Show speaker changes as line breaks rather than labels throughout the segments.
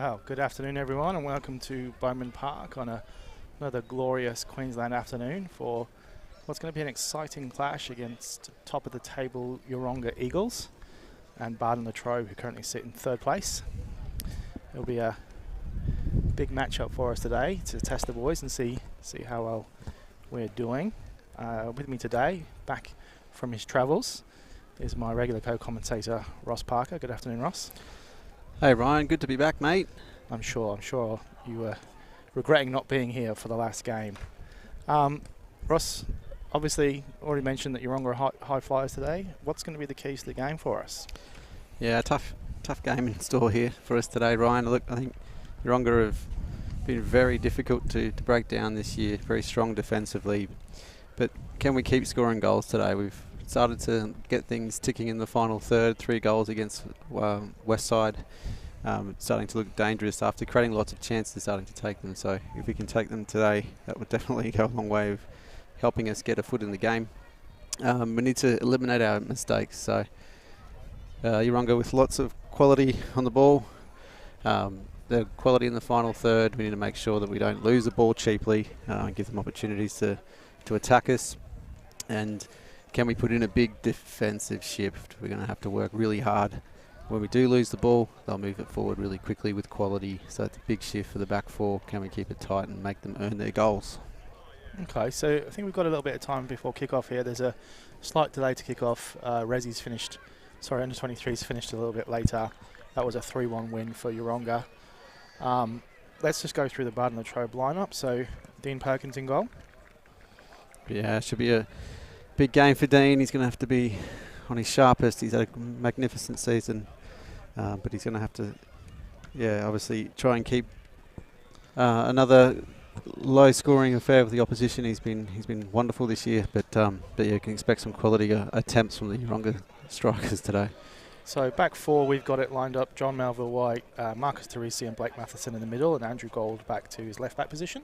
Well, good afternoon everyone and welcome to Bowman Park on another glorious Queensland afternoon for what's going to be an exciting clash against top of the table Yeronga Eagles and Bardon Latrobe, who currently sit in third place. It'll be a big matchup for us today to test the boys and see how well we're doing. With me today, back from his travels, is my regular co-commentator Ross Parker. Good afternoon, Ross.
Hey Ryan, good to be back, mate.
I'm sure you were regretting not being here for the last game. Ross, obviously already mentioned that Yeronga are high flyers today. What's going to be the keys to the game for us?
Yeah, tough game in store here for us today, Ryan. Look, I think Yeronga have been very difficult to break down this year, very strong defensively. But can we keep scoring goals today? We've started to get things ticking in the final third, 3 goals against Westside. Starting to look dangerous after creating lots of chances, starting to take them. So if we can take them today, that would definitely go a long way of helping us get a foot in the game. We need to eliminate our mistakes. So Yeronga with lots of quality on the ball. The quality in the final third, we need to make sure that we don't lose the ball cheaply and give them opportunities to attack us. And can we put in a big defensive shift? We're going to have to work really hard. When we do lose the ball, they'll move it forward really quickly with quality. So it's a big shift for the back four. Can we keep it tight and make them earn their goals?
Okay, so I think we've got a little bit of time before kick-off here. There's a slight delay to kick-off. Resi's finished, under 23's finished a little bit later. That was a 3-1 win for Yeronga. Let's just go through the Bardon Latrobe lineup. So Dean Perkins in goal.
Yeah, it should be a big game for Dean. He's going to have to be on his sharpest. He's had a magnificent season, but he's going to have to, obviously try and keep another low-scoring affair with the opposition. He's been wonderful this year, but yeah, you can expect some quality attempts from the Yeronga strikers today.
So back four, we've got it lined up: John Melville White, Marcus Teresi, and Blake Matheson in the middle, and Andrew Gold back to his left-back position.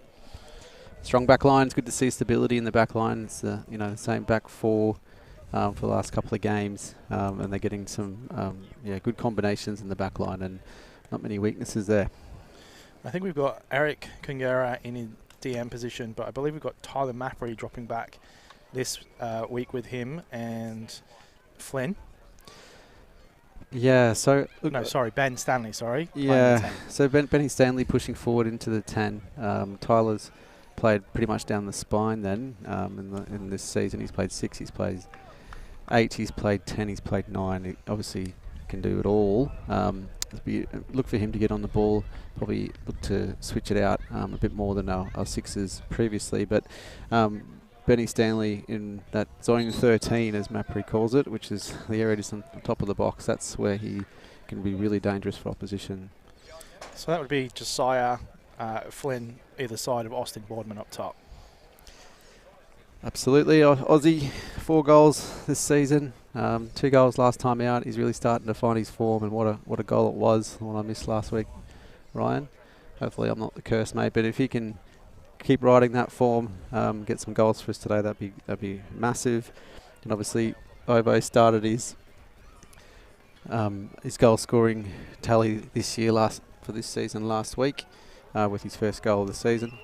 Strong back line. It's good to see stability in the back line. It's the same back four for the last couple of games, and they're getting some good combinations in the back line and not many weaknesses there.
I think we've got Eric Kungera in his DM position, but I believe we've got Tyler Mappery dropping back this week with him and Flynn.
Yeah, so...
No, sorry, Ben Stanley, sorry.
Yeah, so Benny Stanley pushing forward into the 10. Tyler's played pretty much down the spine then in this season. He's played 6, he's played 8, he's played 10, he's played 9. He obviously can do it all. Look for him to get on the ball, probably look to switch it out a bit more than our 6s previously. But Benny Stanley in that zone 13, as Mappery calls it, which is the area just on top of the box, that's where he can be really dangerous for opposition.
So that would be Josiah Flynn either side of Austin Boardman up top.
Absolutely. Aussie, 4 goals this season, 2 goals last time out. He's really starting to find his form, and what a goal it was, the one I missed last week, Ryan. Hopefully I'm not the curse, mate, but if he can keep riding that form, get some goals for us today, that'd be massive. And obviously Ovo started his goal scoring tally this year for this season last week with his first goal of the season.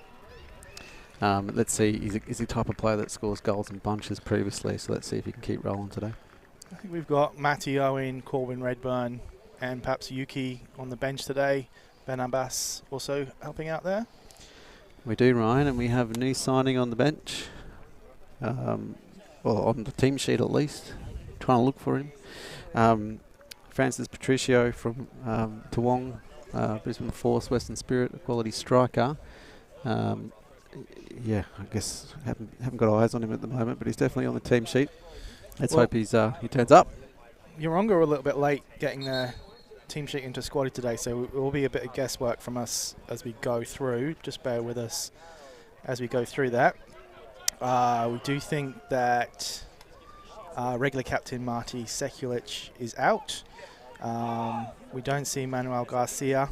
Let's see, he's the type of player that scores goals in bunches previously, so let's see if he can keep rolling today.
I think we've got Matty Owen, Corbin Redburn, and perhaps Yuki on the bench today. Ben Abbas also helping out there.
We do, Ryan, and we have a new signing on the bench. Well, on the team sheet at least. Trying to look for him. Francis Patricio from Toowong, Brisbane Force, Western Spirit, a quality striker. Yeah, I guess haven't got eyes on him at the moment, but he's definitely on the team sheet. Let's hope he turns up.
Yeronga are a little bit late getting their team sheet into squaddy today, so it will be a bit of guesswork from us as we go through. Just bear with us as we go through that. We do think that regular captain Marty Sekulic is out. We don't see Manuel Garcia,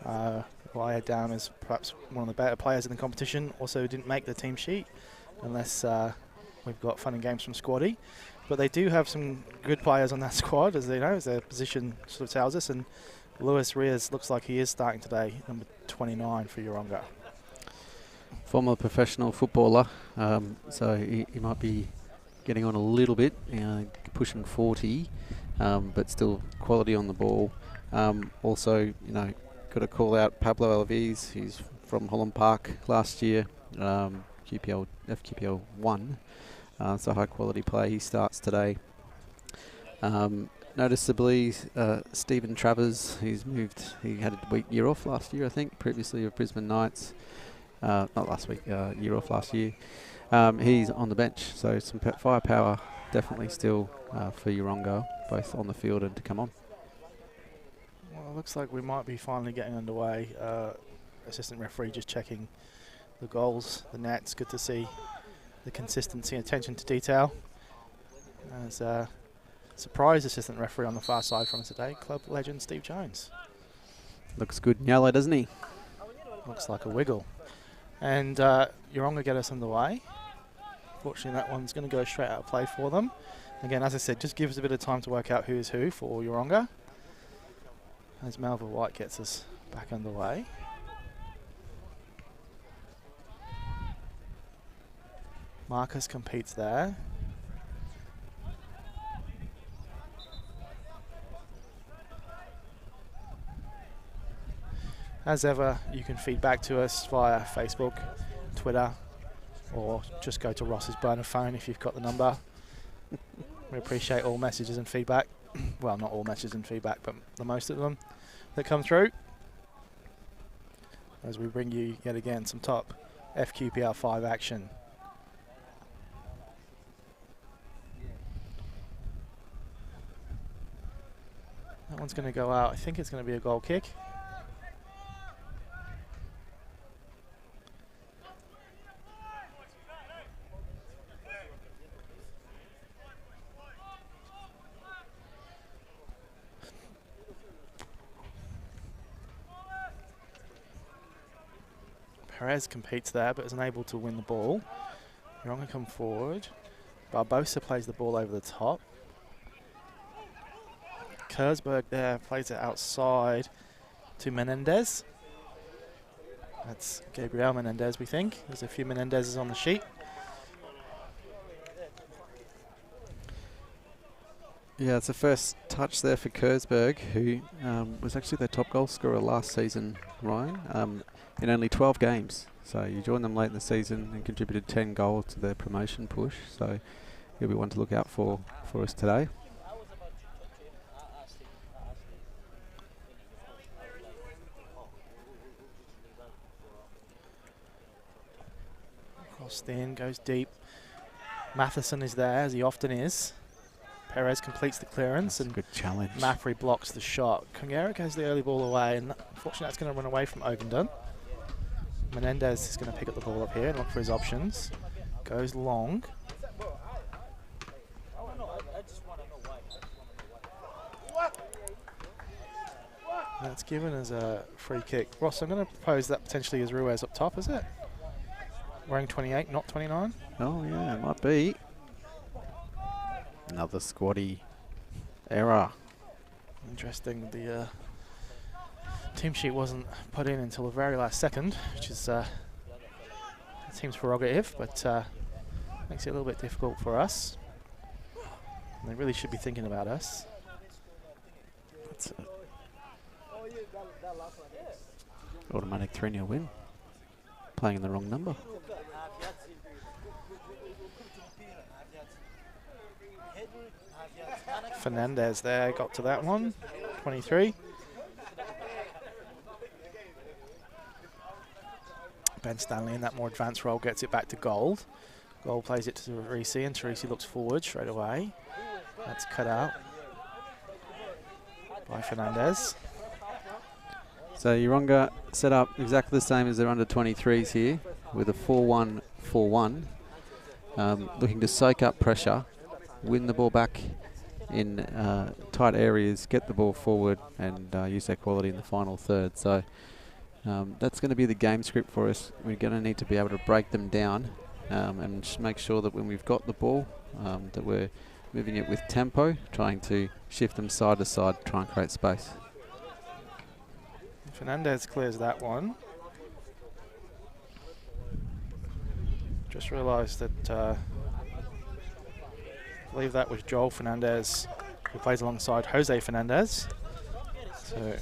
who I had down as perhaps one of the better players in the competition. Also didn't make the team sheet unless we've got fun and games from squaddy. But they do have some good players on that squad, as they know, as their position sort of tells us. And Lewis Rias looks like he is starting today, number 29 for Yeronga.
Former professional footballer, so he might be getting on a little bit, pushing 40, but still quality on the ball. Also, got to call out Pablo Alves. He's from Holland Park last year, FQPL1. So high quality play. He starts today. Noticeably, Stephen Travers, he's moved. He had a year off last year, I think, previously of Brisbane Knights. Not last week, year off last year. He's on the bench, so some firepower definitely still for Yeronga, both on the field and to come on.
Well, it looks like we might be finally getting underway. Assistant referee just checking the goals, the nets. Good to see the consistency and attention to detail. As surprise assistant referee on the far side from us today, club legend Steve Jones.
Looks good in yellow, doesn't he?
Looks like a wiggle. And Yeronga get us underway. Fortunately, that one's going to go straight out of play for them. Again, as I said, just give us a bit of time to work out who is who for Yeronga. As Melville White gets us back underway. Marcus competes there. As ever, you can feed back to us via Facebook, Twitter, or just go to Ross's burner phone if you've got the number. We appreciate all messages and feedback. Well, not all messages and feedback, but the most of them that come through. As we bring you, yet again, some top FQPL5 action. That one's going to go out. I think it's going to be a goal kick. Perez competes there but is unable to win the ball. Yeronga come forward. Barbosa plays the ball over the top. Kersberg there plays it outside to Menendez. That's Gabriel Menendez, we think. There's a few Menendezes on the sheet.
Yeah, it's the first touch there for Kersberg, who was actually their top goal scorer last season, Ryan, in only 12 games. So you joined them late in the season and contributed 10 goals to their promotion push. So he'll be one to look out for us today.
Crossed in, goes deep. Matheson is there, as he often is. Perez completes the clearance.
That's a good challenge.
Maffrey blocks the shot. Kongera goes the early ball away, and unfortunately that's going to run away from Ogundon. Menendez is going to pick up the ball up here and look for his options. Goes long. That's given as a free kick. Ross, I'm going to propose that potentially is Ruiz up top, is it? Wearing 28, not 29?
Oh, yeah, it might be. Another squatty error.
Interesting. The team sheet wasn't put in until the very last second, which is the team's prerogative, but makes it a little bit difficult for us. And they really should be thinking about us.
That's an automatic 3-0 win. Playing in the wrong number.
Fernandez there, got to that one. 23. Ben Stanley in that more advanced role gets it back to Gold. Gold plays it to Teresi, and Teresi looks forward straight away. That's cut out by Fernandez.
So Yeronga set up exactly the same as their under-23s here, with a 4-1-4-1. Looking to soak up pressure, win the ball back in tight areas, get the ball forward, and use their quality in the final third. So that's going to be the game script for us. We're going to need to be able to break them down and just make sure that when we've got the ball, that we're moving it with tempo, trying to shift them side to side, try and create space.
Fernandez clears that one. Just realised that I believe that was Joel Fernandez, who plays alongside Jose Fernandez. So,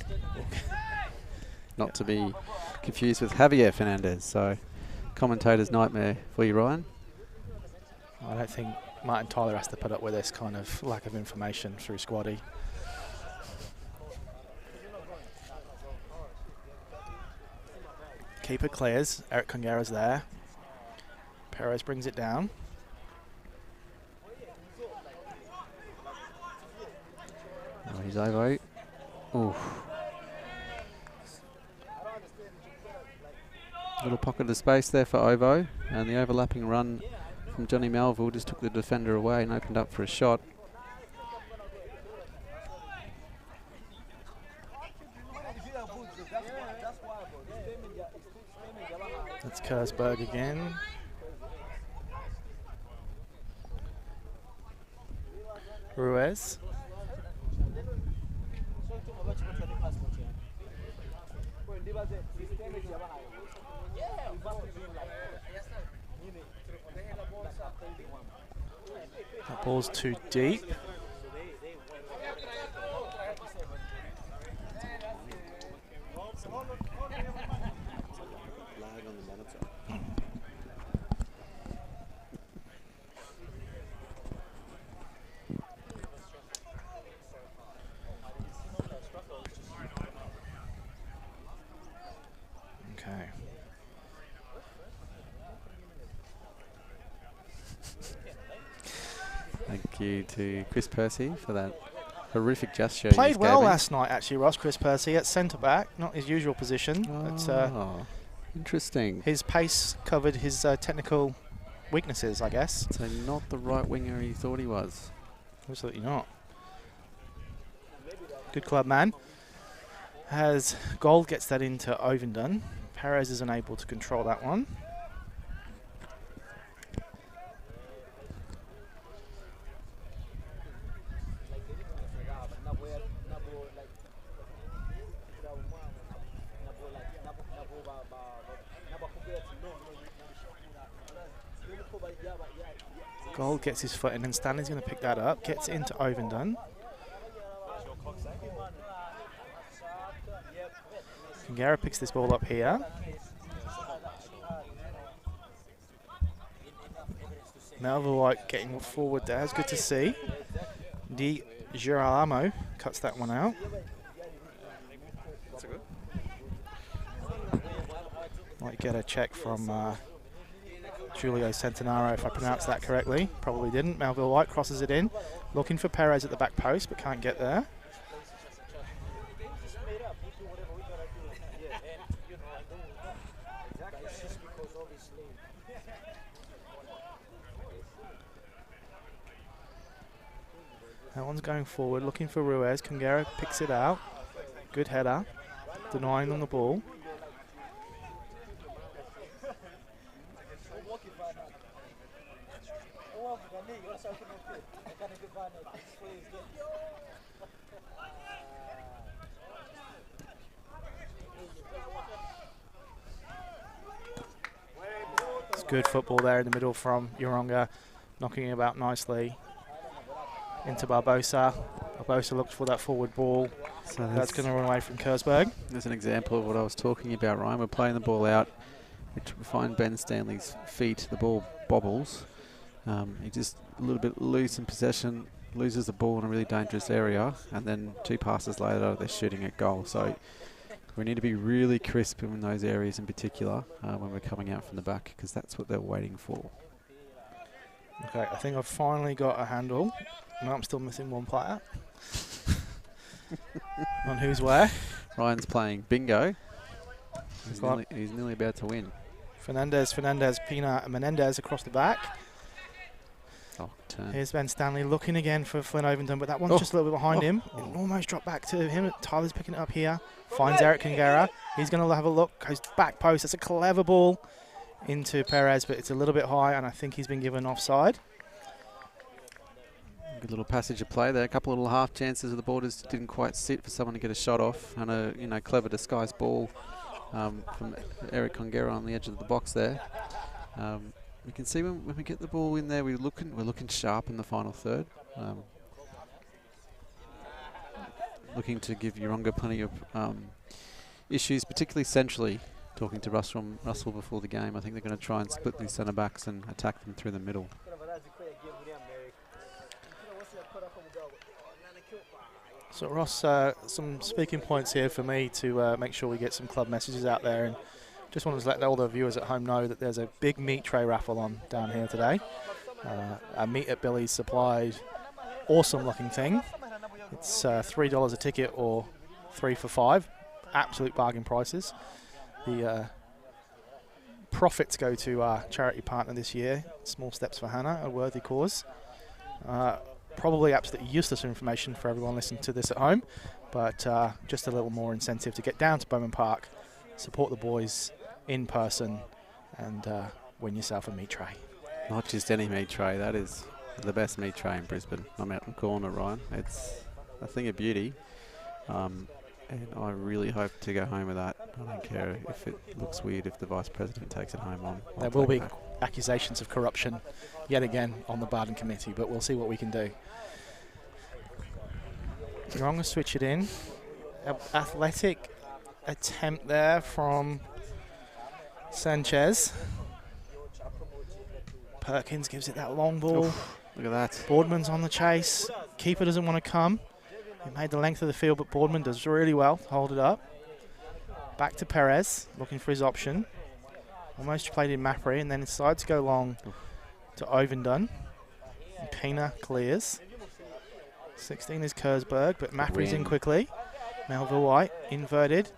not to be confused with Javier Fernandez. So, commentator's nightmare for you, Ryan.
I don't think Martin Tyler has to put up with this kind of lack of information through Squaddy. Keeper clears. Eric Congera's there. Perez brings it down.
Oh, he's over. Oof. Little pocket of space there for Ovo, and the overlapping run from Johnny Melville just took the defender away and opened up for a shot.
That's Kersberg again. Ruiz. That ball's too deep. Okay.
Thank you to Chris Percy for that horrific gesture.
Played well last night, actually, Ross. Chris Percy at centre back, not his usual position.
Oh, interesting.
His pace covered his technical weaknesses, I guess.
So not the right winger he thought he was.
Absolutely not. Good club man. As Gold gets that into Ovenden, Perez is unable to control that one. Gold gets his foot in and Stanley's going to pick that up, gets into Ovenden. Congera picks this ball up here. Melville White getting forward there, it's good to see. Di Girolamo cuts that one out. Might get a check from Julio Centenaro if I pronounced that correctly. Probably didn't. Melville White crosses it in, looking for Perez at the back post but can't get there. That one's going forward, looking for Ruiz. Congera picks it out. Good header. Denying on the ball. It's good football there in the middle from Yeronga, knocking it about nicely. Into Barbosa. Barbosa looks for that forward ball. So that's going to run away from Kersberg.
There's an example of what I was talking about, Ryan. We're playing the ball out. We find Ben Stanley's feet. The ball bobbles. He just a little bit loose in possession, loses the ball in a really dangerous area, and then 2 passes later they're shooting at goal. So we need to be really crisp in those areas in particular when we're coming out from the back, because that's what they're waiting for.
Okay, I think I've finally got a handle. No, I'm still missing one player. On who's where.
Ryan's playing bingo. He's nearly about to win.
Fernandez, Pina, and Menendez across the back.
Oh, turn.
Here's Ben Stanley looking again for Flynn Ovenden, but that one's just a little bit behind him. It almost dropped back to him. Tyler's picking it up here. Finds Eric Congera. He's going to have a look. Goes back post. That's a clever ball into Perez, but it's a little bit high, and I think he's been given offside.
Good little passage of play there. A couple of little half chances of the ball just didn't quite sit for someone to get a shot off, and a clever disguised ball from Eric Congera on the edge of the box there. We can see when we get the ball in there, we're looking sharp in the final third. Looking to give Yeronga plenty of issues, particularly centrally. Talking to Russell before the game, I think they're going to try and split these centre backs and attack them through the middle.
So Ross, some speaking points here for me to make sure we get some club messages out there, and just wanted to let all the viewers at home know that there's a big meat tray raffle on down here today. A meat at Billy's supplied, awesome looking thing. It's $3 a ticket or 3 for $5. Absolute bargain prices. The profits go to our charity partner this year, Small Steps for Hannah, a worthy cause. Probably absolutely useless information for everyone listening to this at home, but just a little more incentive to get down to Bowman Park, support the boys in person, and win yourself a meat tray.
Not just any meat tray, that is the best meat tray in Brisbane. I'm out in the corner, Ryan. It's a thing of beauty, and I really hope to go home with that. I don't care if it looks weird if the Vice President takes it home.
There will be accusations of corruption yet again on the Bardon committee, but we'll see what we can do. Yeronga switch it in. Athletic attempt there from Sanchez. Perkins gives it that long ball.
Oof, look at that.
Boardman's on the chase. Keeper doesn't want to come. He made the length of the field, but Boardman does really well to hold it up. Back to Perez, looking for his option. Almost played in Mapri, and then decides to go long to Ovendon. And Pina clears. 16 is Kersberg, but Mapri's in quickly. Melville White, inverted.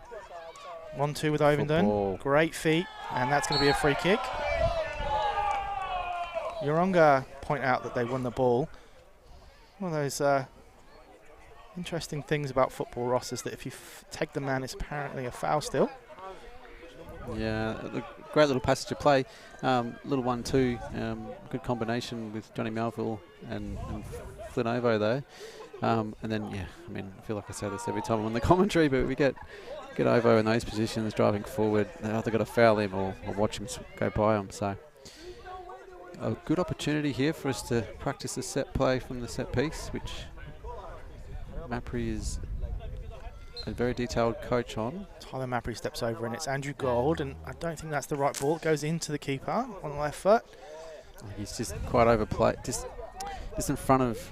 1-2 with Ovendon.
Football.
Great feet, and that's going to be a free kick. Yeronga point out that they won the ball. One of those interesting things about football, Ross, is that if you take the man, it's apparently a foul still.
Yeah, great little passage of play. Little 1-2, good combination with Johnny Melville and Flynn Ovo there. And then, yeah, I mean, I feel like I say this every time I'm on the commentary, but we get Ovo in those positions, driving forward. They either got to foul him or watch him go by him. So a good opportunity here for us to practice the set play from the set piece, which Mapri is a very detailed coach on.
Tyler Mapri steps over, and it's Andrew Gold, and I don't think that's the right ball. It goes into the keeper on the left foot.
He's just quite overplayed, just in front of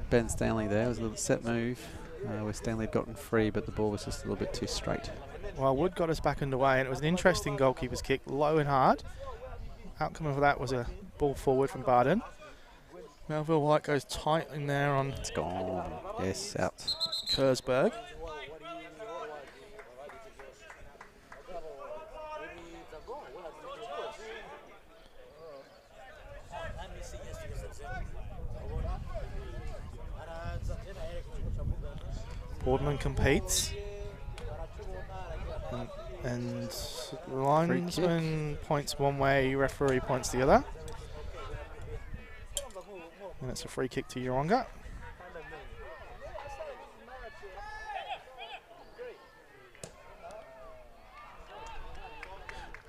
Ben Stanley there. It was a little set move where Stanley had gotten free, but the ball was just a little bit too straight.
Well, Wood got us back underway, and it was an interesting goalkeeper's kick, low and hard. Outcome of that was a ball forward from Bardon. Melville White goes tight in there on...
It's gone. Yes, out.
Kersberg. Boardman competes. And the linesman points one way, referee points the other. And it's a free kick to Yeronga.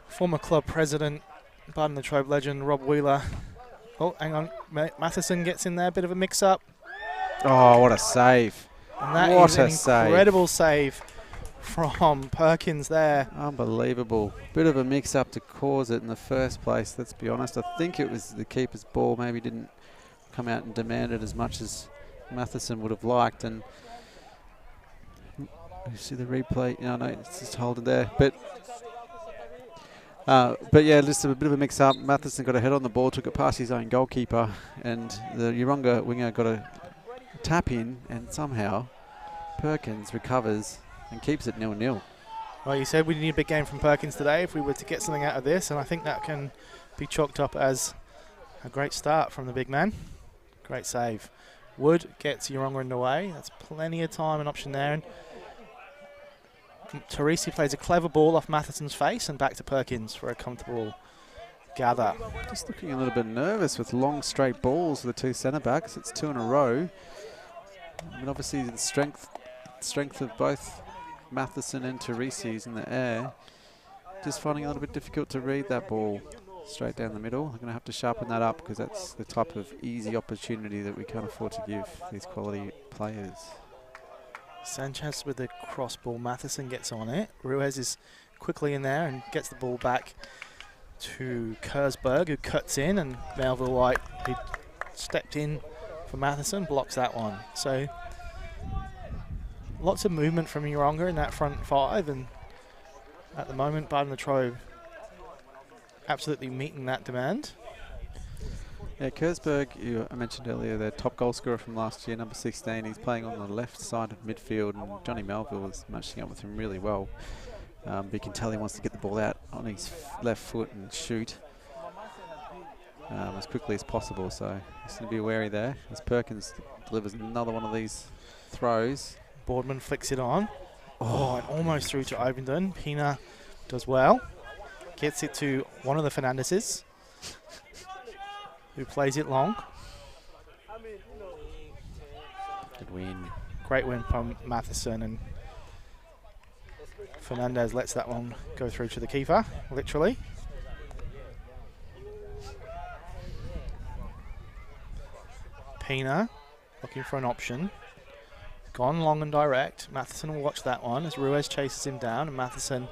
Former club president, Bardon Latrobe legend, Rob Wheeler. Oh, hang on. Matheson gets in there, a bit of a mix-up.
Oh, what a save.
And that is an incredible save from Perkins there.
Unbelievable. Bit of a mix-up to cause it in the first place, let's be honest. I think it was the keeper's ball, maybe didn't come out and demand it as much as Matheson would have liked. And you see the replay. No, it's just holding there. But yeah, just a bit of a mix-up. Matheson got a head on the ball, took it past his own goalkeeper, and the Yeronga winger got a tap in, and somehow Perkins recovers and keeps it 0-0.
Well, you said we need a big game from Perkins today if we were to get something out of this, and I think that can be chalked up as a great start from the big man. Great save. Wood gets Yeronga in the way. That's plenty of time and option there. And Teresi plays a clever ball off Matheson's face and back to Perkins for a comfortable gather.
Just looking a little bit nervous with long straight balls for the two centre backs. It's 2 in a row. I mean, obviously the strength of both Matheson and Teresi's in the air. Just finding it a little bit difficult to read that ball straight down the middle. I'm going to have to sharpen that up because that's the type of easy opportunity that we can't afford to give these quality players.
Sanchez with the cross ball. Matheson gets on it. Ruiz is quickly in there and gets the ball back to Kersberg, who cuts in, and Melville White, who stepped in for Matheson, blocks that one. So lots of movement from Yeronga in that front five, and at the moment Bardon Latrobe absolutely meeting that demand.
Yeah, Kersberg, I mentioned earlier, their top goal scorer from last year, number 16. He's playing on the left side of midfield, and Johnny Melville was matching up with him really well. But you can tell he wants to get the ball out on his left foot and shoot as quickly as possible. So he's going to be wary there as Perkins delivers another one of these throws.
Boardman flicks it on. Oh, and almost through to Ovenden. Pina does well. Gets it to one of the Fernandezes, who plays it long.
Good win.
Great win from Matheson, and Fernandez lets that one go through to the keeper, literally. Pina looking for an option. Gone long and direct. Matheson will watch that one as Ruiz chases him down, and Matheson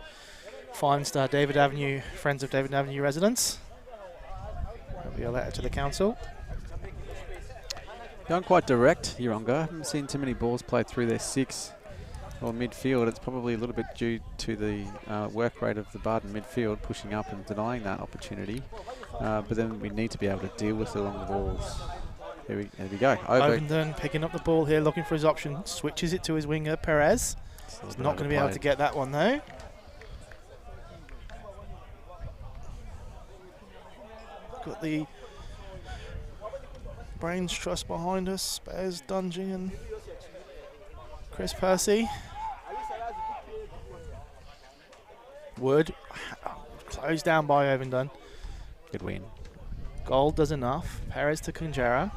finds David Avenue, Friends of David Avenue residents. There'll be a letter to the council.
Going quite direct, Yeronga. I haven't seen too many balls played through their 6 or midfield. It's probably a little bit due to the work rate of the Bardon midfield pushing up and denying that opportunity. But then we need to be able to deal with the long balls. Here we go.
Ovenden picking up the ball here, looking for his option. Switches it to his winger, Perez. He's not going to be able to get that one though. Got the Brains Trust behind us. Bears Dungey and Chris Percy. Wood closed down by Ovenden.
Good win.
Gold does enough. Perez to Kunjara.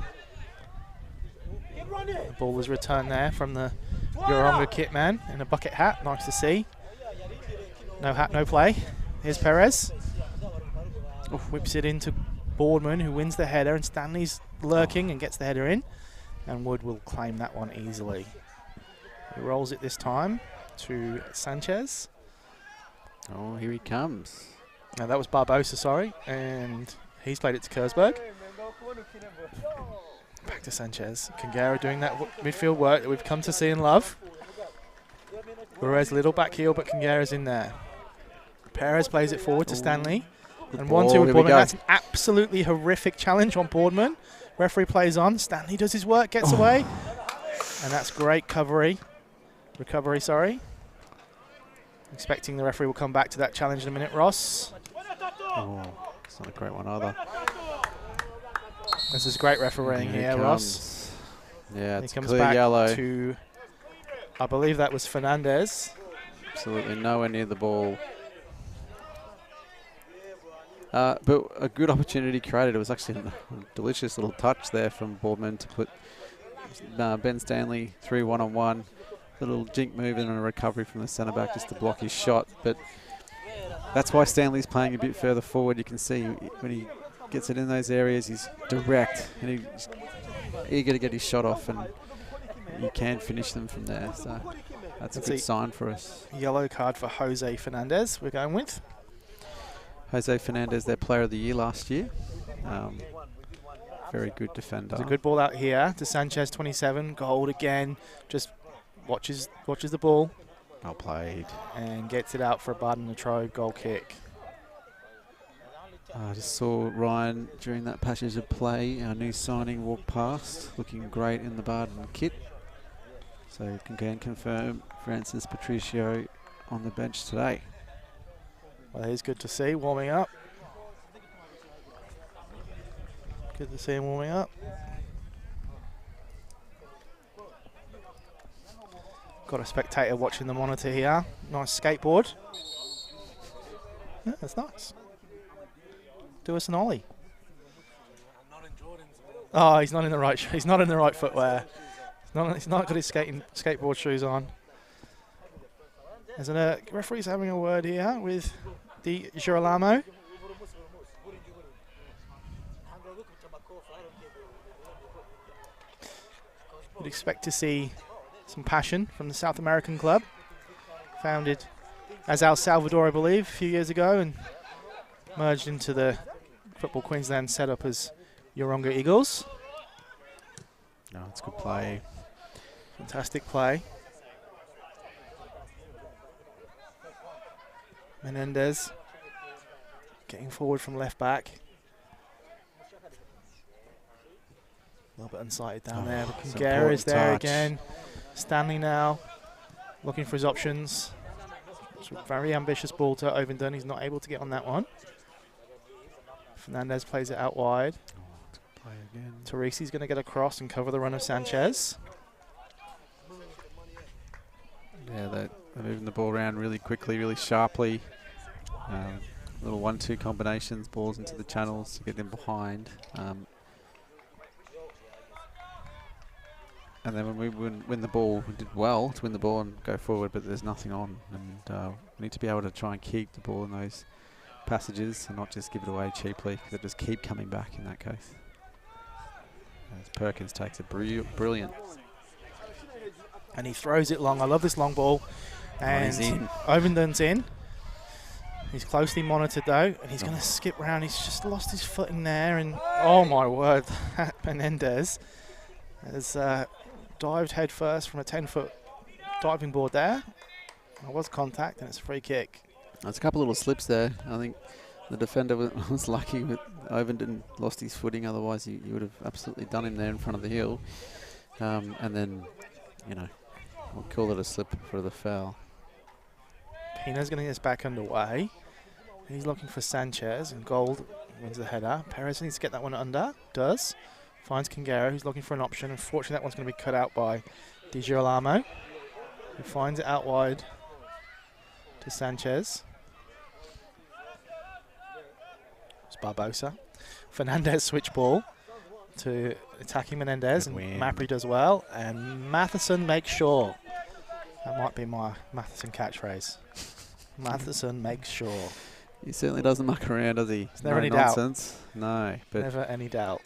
The ball was returned there from the Yeronga kit man in a bucket hat. Nice to see. No hat, no play. Here's Perez. Whips it into Boardman, who wins the header, and Stanley's lurking and gets the header in. And Wood will claim that one easily. He rolls it this time to Sanchez.
Oh, here he comes.
Now that was Barbosa, sorry, and he's played it to Kersberg. Back to Sanchez. Kangara doing that midfield work that we've come to see and love. Perez little back heel, but Kangara's in there. Perez plays it forward to Stanley. And 1-2 with Boardman. That's an absolutely horrific challenge on Boardman. Referee plays on. Stanley does his work, gets away. And that's great recovery, sorry. Expecting the referee will come back to that challenge in a minute, Ross.
Oh, it's not a great one either.
This is great refereeing here, Ross.
Yeah, it's
comes
clear
back
yellow.
To, I believe that was Fernandez.
Absolutely nowhere near the ball. But a good opportunity created. It was actually a delicious little touch there from Boardman to put Ben Stanley through one-on-one. A little jink move and a recovery from the centre-back just to block his shot. But that's why Stanley's playing a bit further forward. You can see when he gets it in those areas, he's direct and he's eager to get his shot off, and you can finish them from there. So that's a good sign for us.
Yellow card for Jose Fernandez we're going with.
Jose Fernandez, their player of the year last year. Very good defender.
There's a good ball out here to Sanchez, 27. Gold again. Just watches the ball.
Well played.
And gets it out for a Bardon Latrobe goal kick.
I just saw Ryan during that passage of play, our new signing, walk past, looking great in the Bardon kit. So can confirm Francis Patricio on the bench today.
Well, he's good to see, warming up. Good to see him warming up. Got a spectator watching the monitor here. Nice skateboard. Yeah, that's nice. do us an ollie. Oh, he's not in the right. He's not in the right footwear. He's not got his skateboard shoes on. There's a referee's having a word here with the Girolamo. Would expect to see some passion from the South American club, founded as El Salvador, I believe, a few years ago, and merged into the Football Queensland setup as Yeronga Eagles.
No, it's good play.
Fantastic play. Menendez getting forward from left back. A little bit unsighted down there, but Kingera is there again. Stanley now looking for his options. It's a very ambitious ball to Ovenden. He's not able to get on that one. Fernandez plays it out wide.
Play again.
Teresi's going to get across and cover the run of Sanchez.
Yeah, they're moving the ball around really quickly, really sharply. Little 1-2 combinations, balls into the channels to get them behind. And then when we win the ball, we did well to win the ball and go forward, but there's nothing on. And we need to be able to try and keep the ball in those passages and not just give it away cheaply, because it just keep coming back in that case. As Perkins takes a brilliant.
And he throws it long. I love this long ball. And
he's in.
Ovenden's in. He's closely monitored though, and he's going to skip round. He's just lost his footing there, and oh my word, Menendez has dived head first from a 10-foot diving board there. There was contact, and it's a free kick.
There's a couple little slips there. I think the defender was lucky with Ovenden lost his footing. Otherwise, you would have absolutely done him there in front of the heel. And then, you know, we'll call it a slip for the foul.
Pina's going to get us back underway. He's looking for Sanchez, and Gold wins the header. Perez needs to get that one under. Does. Finds Kingera, who's looking for an option. Unfortunately, that one's going to be cut out by Di Girolamo, who finds it out wide to Sanchez. It's Barbosa. Fernandez switch ball to attacking Menendez, and Mapri does well. And Matheson makes sure. That might be my Matheson catchphrase. Matheson makes sure.
He certainly doesn't muck around, does he?
There's never any doubt.
No, but
never any doubt.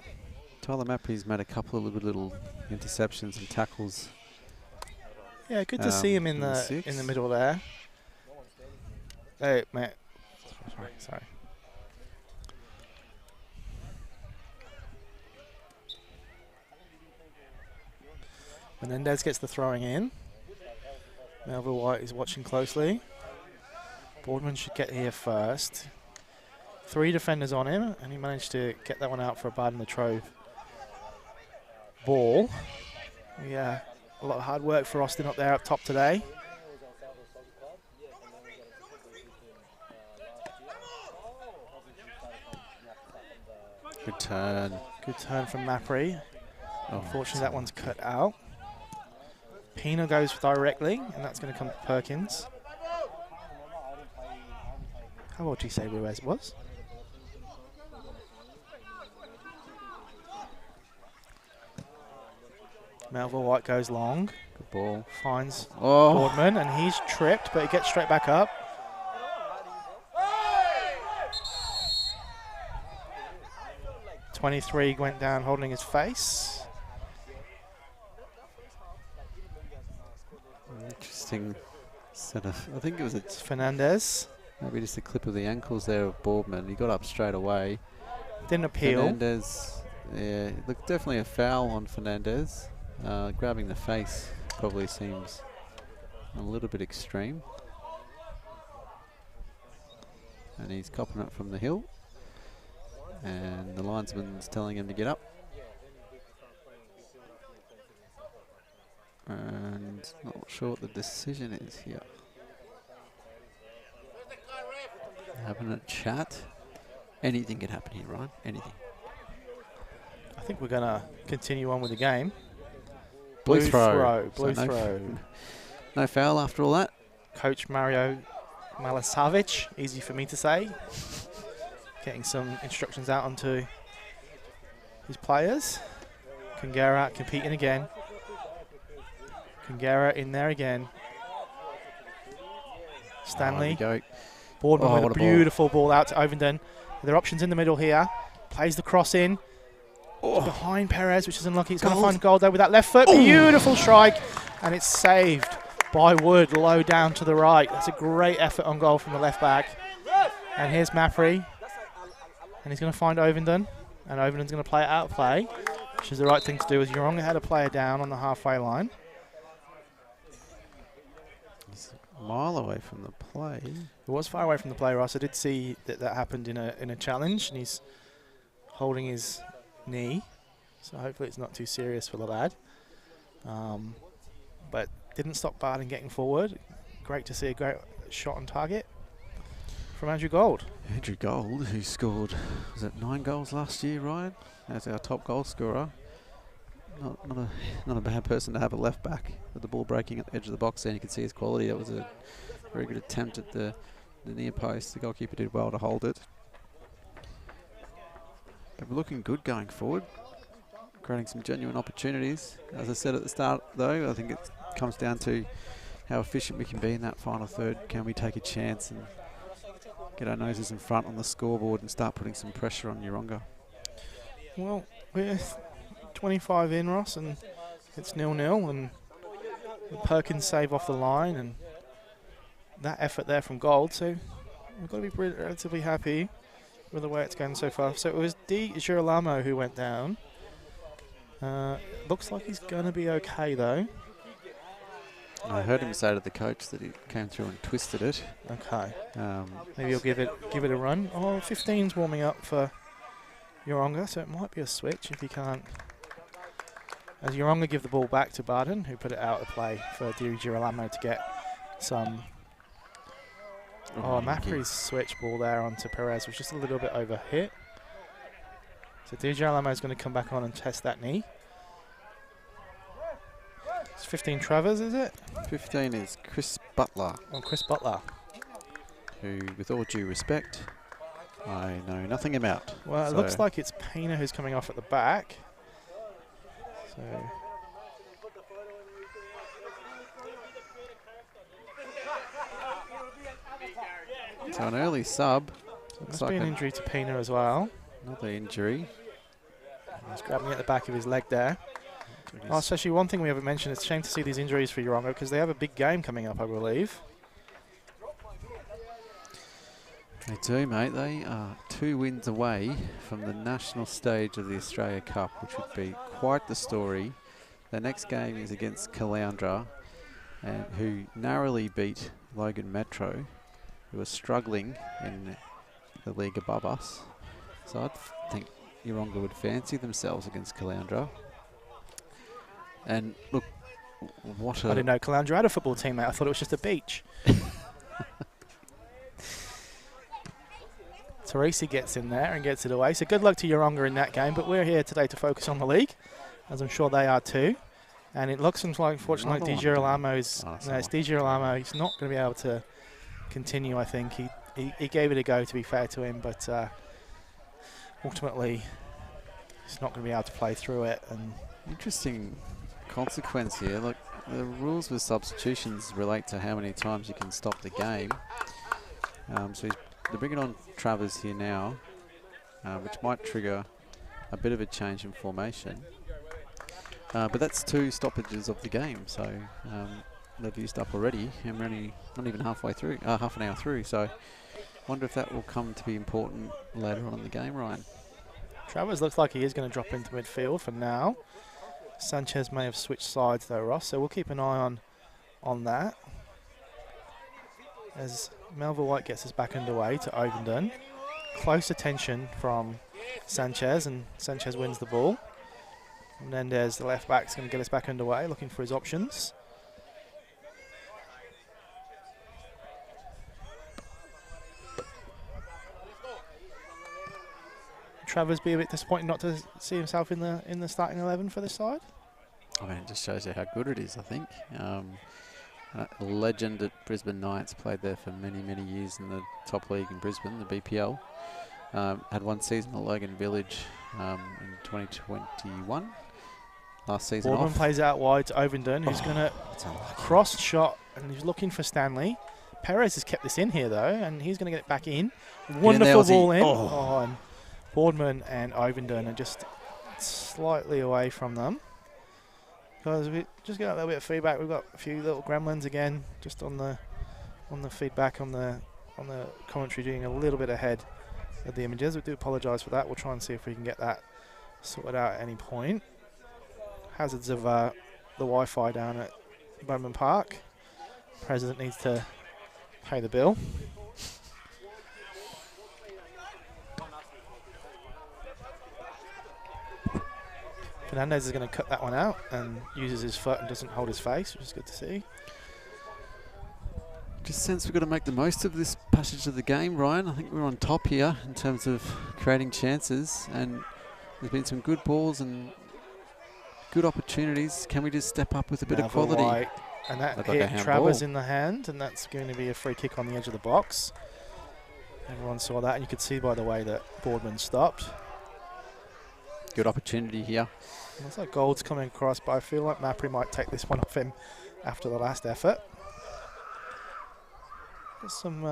Tyler Mapri's made a couple of little interceptions and tackles.
Yeah, good to see him in the middle there. Hey, mate. Sorry. Menendez gets the throwing in. Melville White is watching closely. Boardman should get here first. 3 defenders on him, and he managed to get that one out for a Bardon Latrobe ball. Yeah, a lot of hard work for Austin up there up top today.
Good turn.
Good turn from Mapri. Unfortunately, that one's cut out. Pina goes directly, and that's going to come to Perkins. How old do you say Ruiz was? Melville White goes long.
Good ball.
Finds Boardman, and he's tripped, but he gets straight back up. .23 went down holding his face.
Interesting set of, I think it was
It's Fernandez.
Maybe just a clip of the ankles there of Boardman. He got up straight away.
Didn't appeal.
Fernandez, yeah, look, definitely a foul on Fernandez. Grabbing the face probably seems a little bit extreme. And he's copping it from the hill. And the linesman's telling him to get up. And not sure what the decision is here. Having a chat. Anything could happen here, Ryan. Anything.
I think we're going to continue on with the game.
Blue throw.
Blue throw.
No foul after all that.
Coach Mario Malasavic, easy for me to say. getting some instructions out onto his players. Kangera competing again. Kangera in there again. Stanley. Boardman with a beautiful ball out to Ovenden. There are options in the middle here. Plays the cross in. Behind Perez, which is unlucky. He's going to find goal there with that left foot. Beautiful strike. And it's saved by Wood low down to the right. That's a great effort on goal from the left back. And here's Mapri. And he's going to find Ovenden. And Ovenden's going to play it out of play, which is the right thing to do, as Yeronga had a player down on the halfway line.
He's a mile away from the play.
It was far away from the play, Ross. I did see that happened in a challenge, and he's holding his knee, so hopefully it's not too serious for the lad. But didn't stop Bardon getting forward. Great to see a great shot on target from Andrew Gold.
Andrew Gold, who scored, was it 9 goals last year, Ryan? As our top goal scorer. Not a bad person to have a left back with the ball breaking at the edge of the box there. You can see his quality. That was a very good attempt at the near post. The goalkeeper did well to hold it. But we're looking good going forward, creating some genuine opportunities. As I said at the start, though, I think it comes down to how efficient we can be in that final third. Can we take a chance and get our noses in front on the scoreboard and start putting some pressure on Yeronga?
Well, we're 25 in, Ross, and it's 0-0, and Perkins save off the line, and that effort there from Gold, so we've got to be relatively happy with the way it's going so far. So it was Di Girolamo who went down. Looks like he's going to be okay, though.
I heard him say to the coach that he came through and twisted it.
Okay. Maybe he'll give it a run. Oh, 15's warming up for Yeronga, so it might be a switch if he can't. As Yeronga give the ball back to Bardon, who put it out of play for Di Girolamo to get some. Mapri's switch ball there onto Perez was just a little bit over hit. So Di Girolamo is going to come back on and test that knee. It's 15 Travers, is it?
15 is Chris Butler.
Oh, Chris Butler.
Who, with all due respect, I know nothing about.
Well, it looks like it's Pena who's coming off at the back.
So an early sub.
Must be an injury to Pena as well.
Another injury.
He's grabbing at the back of his leg there. Oh, it's actually one thing we haven't mentioned. It's a shame to see these injuries for Yeronga because they have a big game coming up, I believe.
They do, mate. They are 2 wins away from the national stage of the Australia Cup, which would be quite the story. Their next game is against Caloundra, who narrowly beat Logan Metro, who are struggling in the league above us. So I think Yeronga would fancy themselves against Caloundra. And look, what
I didn't know Caloundra had a football team, mate. I thought it was just a beach. Teresi gets in there and gets it away. So good luck to Yeronga in that game. But we're here today to focus on the league, as I'm sure they are too. And it looks like, unfortunately, Di Girolamo's. It's Di Girolamo. He's not going to be able to continue, I think. He gave it a go, to be fair to him. But ultimately, he's not going to be able to play through it. And
interesting consequence here. Look, the rules with substitutions relate to how many times you can stop the game. So they're bringing on Travers here now, which might trigger a bit of a change in formation. But that's 2 stoppages of the game, so they've used up already, and we're only not even halfway through, half an hour through. So wonder if that will come to be important later on in the game, Ryan.
Travers looks like he is going to drop into midfield for now. Sanchez may have switched sides though, Ross, so we'll keep an eye on that. As Melville White gets us back underway to Ovenden. Close attention from Sanchez, and Sanchez wins the ball. Menendez, the left back, is going to get us back underway, looking for his options. Travers be a bit disappointed not to see himself in the starting 11 for this side?
I mean, it just shows you how good it is, I think. A legend at Brisbane Knights, played there for many, many years in the top league in Brisbane, the BPL. Had one season at Logan Village in 2021. Last season
Boardman
off.
plays out wide to Ovenden, who's going to cross shot, and he's looking for Stanley. Perez has kept this in here, though, and he's going to get it back in. Wonderful ball in. Oh, and Boardman and Ovenden are just slightly away from them. Because we just got a little bit of feedback. We've got a few little gremlins again, just on the feedback on the commentary, doing a little bit ahead of the images. We do apologise for that. We'll try and see if we can get that sorted out at any point. Hazards of the Wi-Fi down at Bowman Park. President needs to pay the bill. Fernandez is going to cut that one out and uses his foot and doesn't hold his face, which is good to see.
Just sense we've got to make the most of this passage of the game, Ryan. I think we're on top here in terms of creating chances, and there's been some good balls and good opportunities. Can we just step up with a bit of quality?
Right. And that hit Travers in the hand, and that's going to be a free kick on the edge of the box. Everyone saw that, and you could see by the way that Boardman stopped.
Good opportunity here.
Looks like Gold's coming across, but I feel like Mapri might take this one off him after the last effort. There's some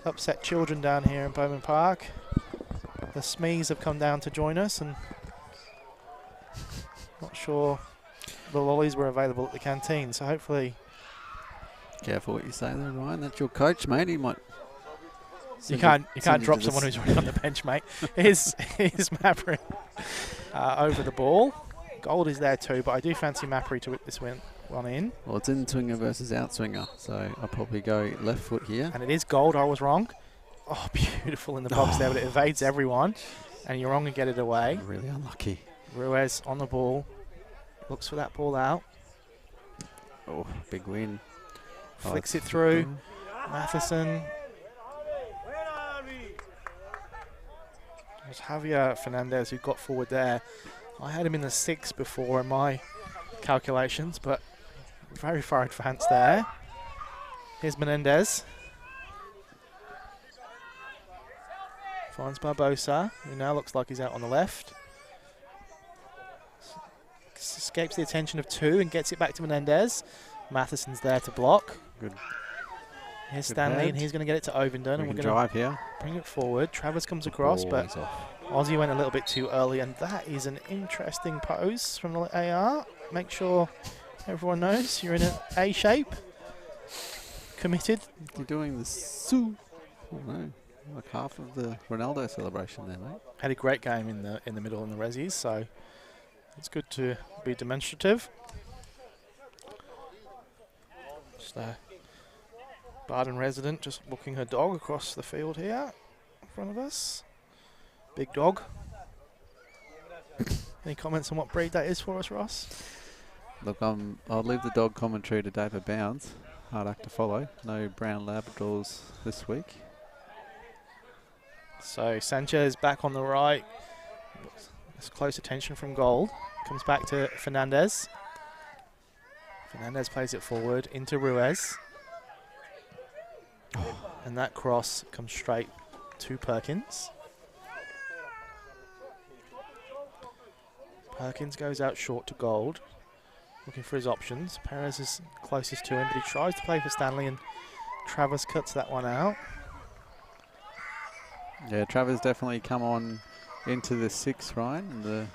upset children down here in Bowman Park. The Smees have come down to join us, and not sure the lollies were available at the canteen, so hopefully...
Careful what you say there, Ryan. That's your coach, mate. He might...
You can't drop someone who's already on the bench, mate. Here's Mapri over the ball. Gold is there too, but I do fancy Mapri to whip this one in.
Well, it's in-swinger versus out-swinger, so I'll probably go left foot here.
And it is Gold, I was wrong. Oh, beautiful in the box there, but it evades everyone. And Yeronga get it away.
Really unlucky.
Ruiz on the ball. Looks for that ball out.
Oh, big win.
Flicks it through. Matheson. It was Javier Fernandez who got forward there. I had him in the 6 before in my calculations, but very far advanced there. Here's Menendez. Finds Barbosa, who now looks like he's out on the left. Escapes the attention of 2 and gets it back to Menendez. Matheson's there to block.
Good.
Here's Stanley, and he's going to get it to Ovenden. And we're going
drive here.
Bring it forward. Travers comes across, but Aussie went a little bit too early, and that is an interesting pose from the AR. Make sure everyone knows you're in an A shape. Committed.
You're doing the Sue. Oh no, like half of the Ronaldo celebration there, mate.
Had a great game in the middle in the Rezzies, so it's good to be demonstrative. Just Bardon resident just walking her dog across the field here in front of us. Big dog. Any comments on what breed that is for us, Ross?
Look, I'll leave the dog commentary to David Bounds. Hard act to follow. No brown Labradors this week.
So Sanchez back on the right. There's close attention from Gold. Comes back to Fernandez. Fernandez plays it forward into Ruiz. And that cross comes straight to Perkins. Perkins goes out short to Gold, looking for his options. Perez is closest to him, but he tries to play for Stanley, and Travers cuts that one out.
Yeah, Travers definitely come on into the 6, Ryan, and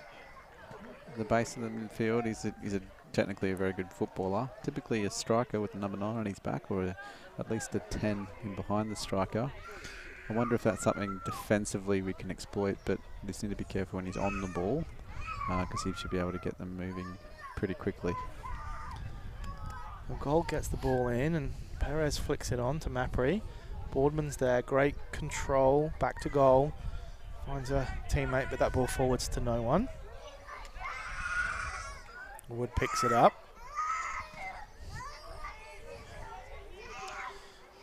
the base of the midfield. He's technically a very good footballer. Typically a striker with the number 9 on his back, or at least a 10 in behind the striker. I wonder if that's something defensively we can exploit, but we just need to be careful when he's on the ball, because he should be able to get them moving pretty quickly.
Well, Gold gets the ball in, and Perez flicks it on to Mapri. Boardman's there, great control, back to goal. Finds a teammate, but that ball forwards to no one. Wood picks it up.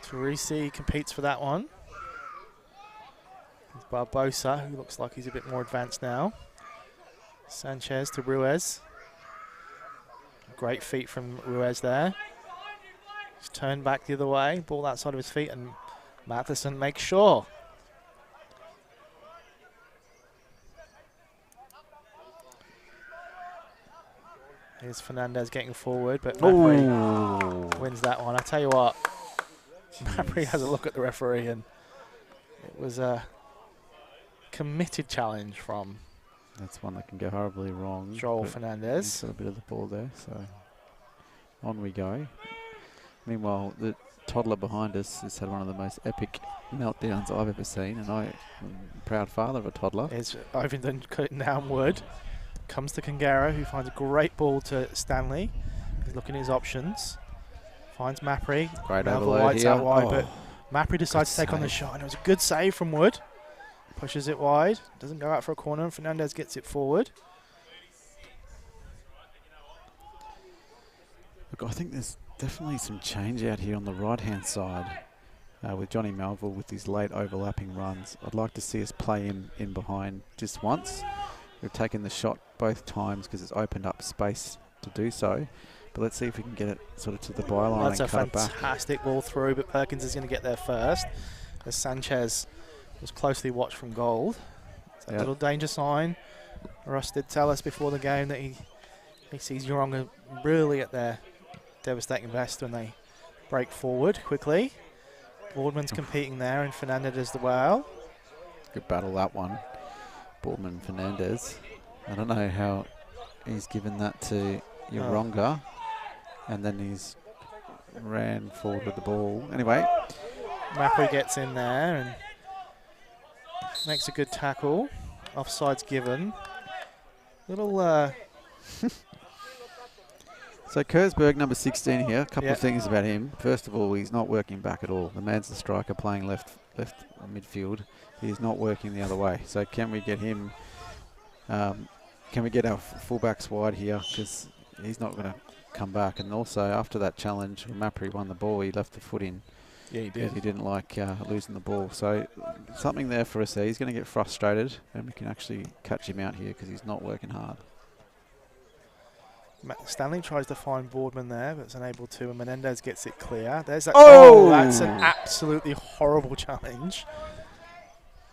Teresi competes for that one. It's Barbosa, who looks like he's a bit more advanced now. Sanchez to Ruiz. Great feet from Ruiz there. He's turned back the other way, ball outside of his feet, and Matheson makes sure. Here's Fernandez getting forward, but Mapri wins that one. I tell you what, Mapri has a look at the referee, and it was a committed challenge from
That's one that can go horribly wrong.
Joel Fernandez.
He's got a bit of the ball there, so on we go. Meanwhile, the toddler behind us has had one of the most epic meltdowns I've ever seen, and I'm a proud father of a toddler.
Is Ovington cutting down wood. Comes to Kangara, who finds a great ball to Stanley. He's looking at his options. Finds Mapri.
Great
Melville
overload
White's
here.
out wide, but Mapri decides to take on the
save.
shot, and it was a good save from Wood. Pushes it wide. Doesn't go out for a corner, and Fernandez gets it forward.
Look, I think there's definitely some change out here on the right-hand side with Johnny Melville with his late overlapping runs. I'd like to see us play him in behind just once. We've taken the shot both times because it's opened up space to do so. But let's see if we can get it sort of to the byline
That's
and
a
cut it back.
fantastic ball through, but Perkins is going to get there first. As Sanchez was closely watched from goal. It's a little danger sign. Ross did tell us before the game that he sees Yeronga really at their devastating best when they break forward quickly. Boardman's competing there, and Fernandez as well.
Good battle, that one. Boardman Fernandez. I don't know how he's given that to Yeronga, and then he's ran forward with the ball. Anyway,
Mapri gets in there and makes a good tackle. Offside's given. Little
so Kersberg, number 16 here. A couple of things about him. First of all, he's not working back at all. The man's the striker playing left midfield. He's not working the other way. So can we get him? Can we get our fullbacks wide here? Because he's not going to come back. And also after that challenge, when Mapri won the ball, he left the foot in.
Yeah, he did.
He didn't like losing the ball. So something there for us there. He's going to get frustrated, and we can actually catch him out here because he's not working hard.
Stanley tries to find Boardman there, but is unable to, and Menendez gets it clear. There's that.
Oh!
That's an absolutely horrible challenge.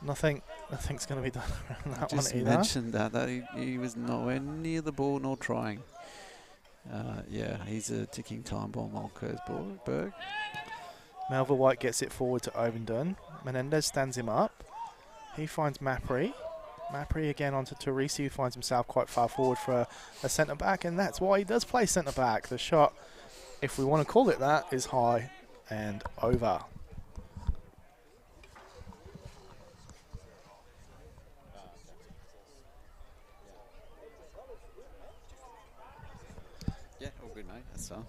Nothing's going to be done around that one
Just
either.
mentioned that he was nowhere near the ball nor trying. Yeah, he's a ticking time bomb on Kersberg.
Melville White gets it forward to Ovington. Menendez stands him up. He finds Mapri. Mapri again onto Teresi, who finds himself quite far forward for a centre-back, and that's why he does play centre-back. The shot, if we want to call it that, is high and over.
Yeah, all good, mate. That's fine.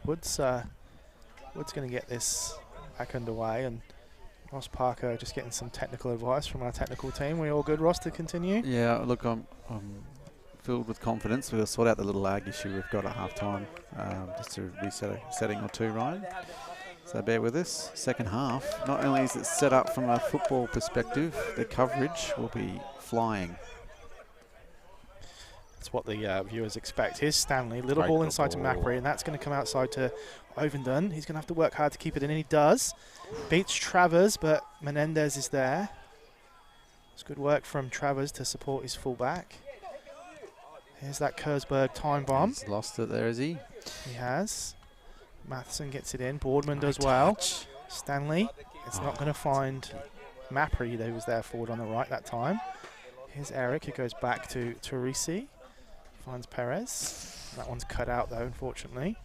Wood's going to get this back underway, and Ross Parker just getting some technical advice from our technical team. We all good, Ross, to continue?
Yeah, look, I'm filled with confidence. We'll sort out the little lag issue we've got at half-time, just to reset a setting or two, Ryan. So bear with us. Second half, not only is it set up from a football perspective, the coverage will be flying.
That's what the viewers expect. Here's Stanley, little
Great
ball
little
inside to
ball.
Mapri, and that's going to come outside to Ovington. He's going to have to work hard to keep it in, and he does. Beats Travers, but Menendez is there. It's good work from Travers to support his fullback. Here's that Kersberg time bomb.
He's lost it there, is he?
He has. Matheson gets it in. Boardman does well. Stanley, it's not going to find Mapri, who was there forward on the right that time. Here's Eric, who goes back to Teresi. Finds Perez. That one's cut out, though, unfortunately.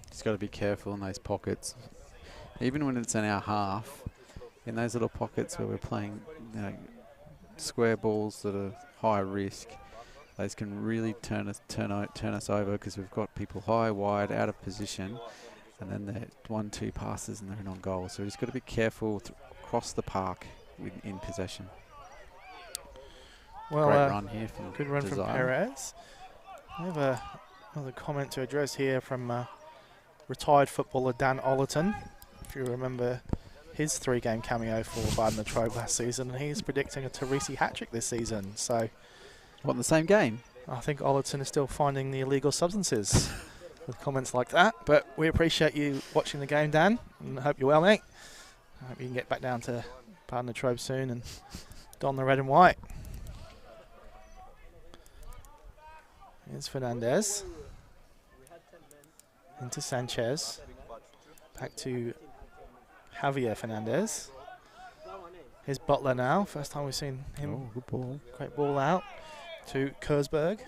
Just got to be careful in those pockets. Even when it's in our half, in those little pockets where we're playing, square balls that are high risk, those can really turn us over because we've got people high, wide, out of position, and then they're 1-2 passes and they're in on goal. So we've just got to be careful across the park in possession.
Well,
great run here from
good run from Perez. I have another comment to address here from retired footballer Dan Ollerton. If you remember his 3-game cameo for Bardon Latrobe last season, and he's predicting a Teresi hat-trick this season. So,
what, in the same game?
I think Ollerton is still finding the illegal substances with comments like that. But we appreciate you watching the game, Dan, and I hope you're well, mate. I hope you can get back down to Bardon Latrobe soon and don the red and white. Here's Fernandez. Into Sanchez. Back to Javier Fernandez. Here's Butler now. First time we've seen him.
Oh, good ball.
Great ball out to Kersberg.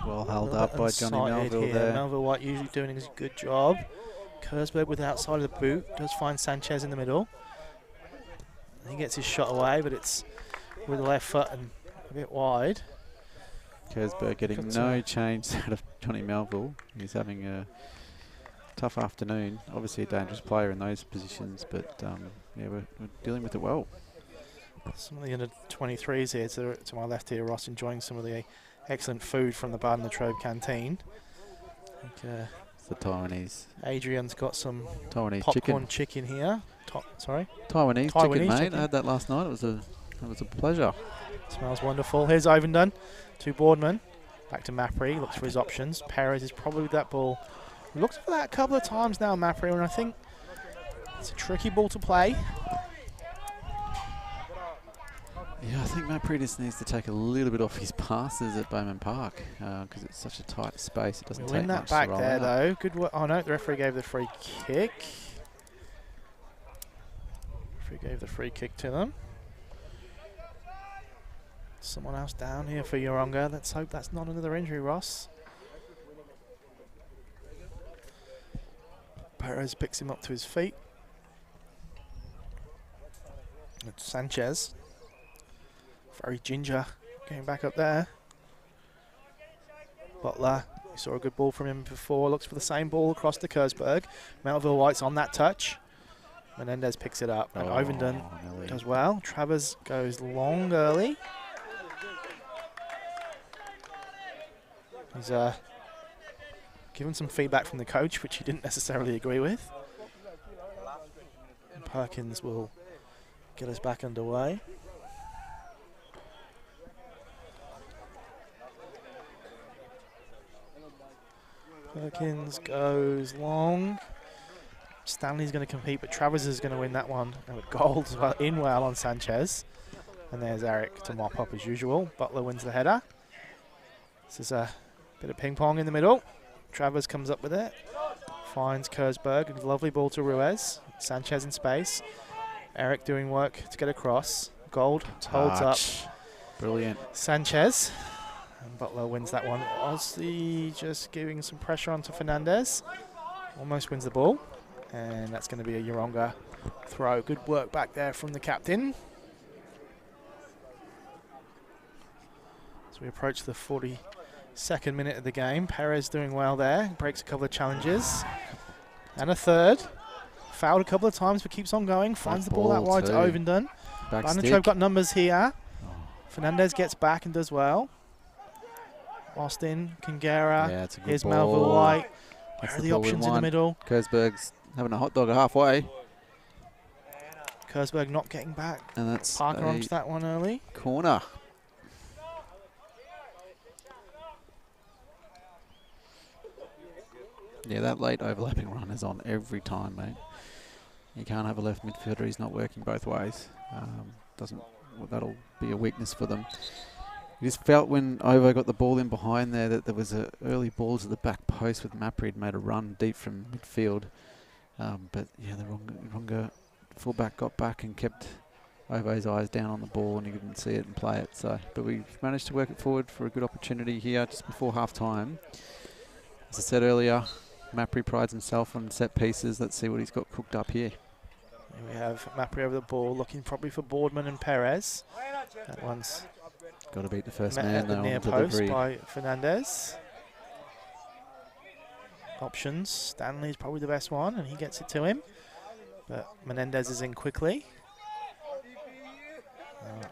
Well held up by Johnny Melville
here.
there.
Melville White usually doing a good job. Kersberg with the outside of the boot. Does find Sanchez in the middle. He gets his shot away, but it's with the left foot and a bit wide.
Kersberg getting no change out of Johnny Melville. He's having a tough afternoon. Obviously a dangerous player in those positions, but yeah, we're dealing with it well.
Some of the under 23s here to my left here, Ross, enjoying some of the excellent food from the Bardon Latrobe canteen.
It's the Taiwanese.
Adrian's got some
Taiwanese
popcorn chicken here.
Taiwanese chicken, mate.
Chicken.
I had that last night. It was a pleasure.
Smells wonderful. Here's Ovenden to Boardman. Back to Mapri. Looks for his options. Perez is probably with that ball. Looked for that a couple of times now, Mapri, and I think it's a tricky ball to play.
Yeah, I think Mapri just needs to take a little bit off his passes at Bowman Park because it's such a tight space. It doesn't take much to roll out.
Win that back there, though. Good work. Oh, no, the referee gave the free kick. Referee gave the free kick to them. Someone else down here for Yeronga. Let's hope that's not another injury, Ross. Perez picks him up to his feet. It's Sanchez. Very ginger, getting back up there. Butler, you saw a good ball from him before, looks for the same ball across to Kersberg. Melville White's on that touch. Menendez picks it up, and Ovenden does well. Travers goes long early. He's given some feedback from the coach, which he didn't necessarily agree with. And Perkins will get us back underway. Perkins goes long. Stanley's going to compete, but Travers is going to win that one. And with gold as well, in well on Sanchez. And there's Eric to mop up as usual. Butler wins the header. This is a bit of ping pong in the middle. Travers comes up with it. Finds Kersberg. A lovely ball to Ruiz. Sanchez in space. Eric doing work to get across. Gold holds up.
Brilliant.
Sanchez. And Butler wins that one. Ozzy just giving some pressure onto Fernandez. Almost wins the ball. And that's going to be a Yeronga throw. Good work back there from the captain. As we approach the 42nd minute of the game, Perez doing well there. Breaks a couple of challenges. And a third. Fouled a couple of times but keeps on going. Finds the ball out wide to Ovenden. Bardon Latrobe got numbers here. Fernandez gets back and does well. Austin, Kangera,
yeah, it's a good
here's
ball.
Melville White.
That's
Where are the options in the middle?
Kersberg's having a hot dog halfway.
Kersberg not getting back.
And that's
Parker onto that one early.
Corner. Yeah, that late overlapping run is on every time, mate. You can't have a left midfielder. He's not working both ways. That'll be a weakness for them. You just felt when Ovo got the ball in behind there that there was a early ball to the back post with Mapri had made a run deep from midfield. But yeah, the Yeronga fullback got back and kept Ovo's eyes down on the ball and he couldn't see it and play it. So, but we've managed to work it forward for a good opportunity here just before half time. As I said earlier, Mapri prides himself on set pieces. Let's see what he's got cooked up here.
Here we have Mapri over the ball, looking probably for Boardman and Perez. That one's
got to beat the first
met
man
at the
though
near
on
post
delivery.
by Fernandez. Options. Stanley's probably the best one, and he gets it to him. But Menendez is in quickly.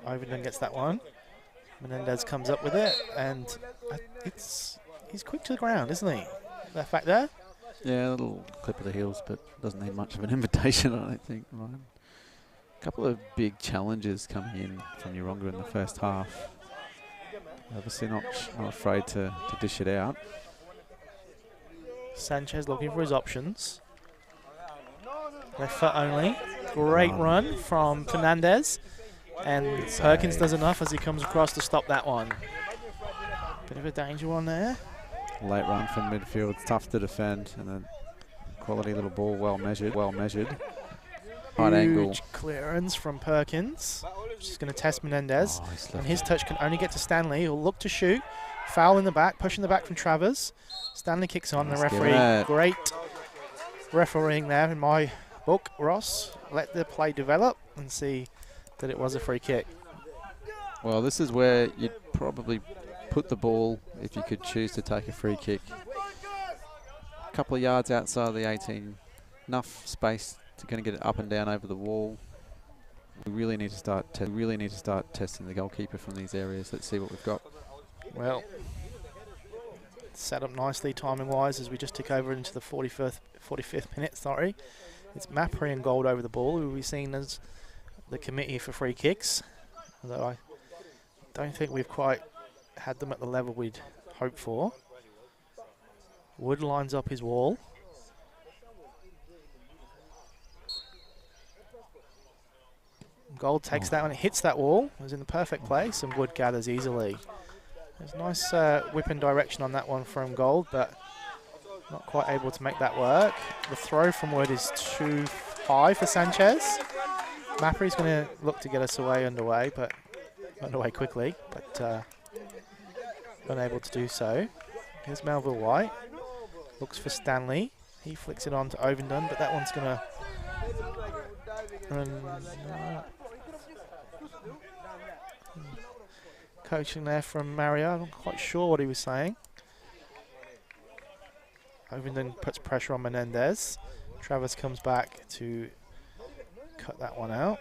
Ovenden gets that one. Menendez comes up with it, and he's quick to the ground, isn't he? Left back there.
Yeah, a little clip of the heels, but doesn't need much of an invitation, I don't think. Right. A couple of big challenges coming in from Yeronga in the first half. Obviously not afraid to dish it out.
Sanchez looking for his options. Left foot only. Great run from Fernandez. And Perkins does enough as he comes across to stop that one. Bit of a danger one there.
Late run from midfield. It's tough to defend. And then quality little ball, well measured. Right angle.
Huge clearance from Perkins. Just going to test Menendez.
Oh,
And his touch can only get to Stanley. He'll look to shoot. Foul in the back, pushing the back from Travers. Stanley kicks on. The referee, great refereeing there in my book, Ross. Let the play develop and see that it was a free kick.
Well, this is where you'd probably put the ball if you could choose to take a free kick. A couple of yards outside of the 18. Enough space to kind of get it up and down over the wall. We really need to start testing the goalkeeper from these areas. Let's see what we've got.
Well, set up nicely timing-wise as we just tick over into the 45th minute. Sorry, it's Mappery and Gold over the ball, who will be seen as the committee for free kicks. Although I don't think we've quite had them at the level we'd hoped for. Wood lines up his wall. Gold takes that one, it hits that wall. It was in the perfect place, and Wood gathers easily. There's nice whip and direction on that one from Gold, but not quite able to make that work. The throw from Wood is too high for Sanchez. Mappery's going to look to get us underway quickly, but unable to do so. Here's Melville White. Looks for Stanley. He flicks it on to Ovenden, but that one's going to coaching there from Mario. I'm not quite sure what he was saying. Ovenden puts pressure on Menendez. Travers comes back to cut that one out.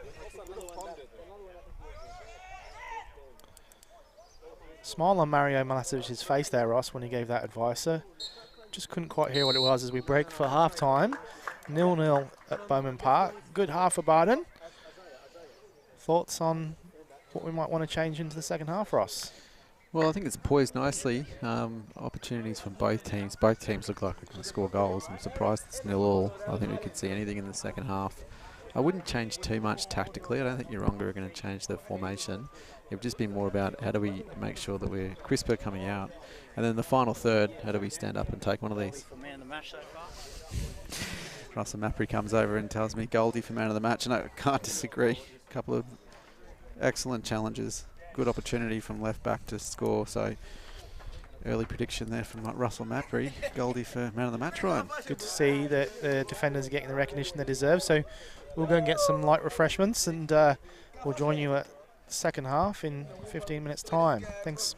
Smile on Mario Milasevic's face there, Ross, when he gave that advice. Just couldn't quite hear what it was as we break for half-time. 0-0 at Bowman Park. Good half for Bardon. Thoughts on what we might want to change into the second half, Ross?
Well, I think it's poised nicely. Opportunities from both teams. Both teams look like they can score goals. I'm surprised it's 0-0. I think we could see anything in the second half. I wouldn't change too much tactically. I don't think Yeronga are going to change the formation. It would just be more about how do we make sure that we're crisper coming out. And then the final third, how do we stand up and take one of these? Russell Mappery comes over and tells me Goldie for man of the match, and I can't disagree. A couple of excellent challenges. Good opportunity from left back to score. So early prediction there from Russell Mappery. Goldie for man of the match, Ryan.
Good to see that the defenders are getting the recognition they deserve. So we'll go and get some light refreshments, and we'll join you at the second half in 15 minutes' time. Thanks.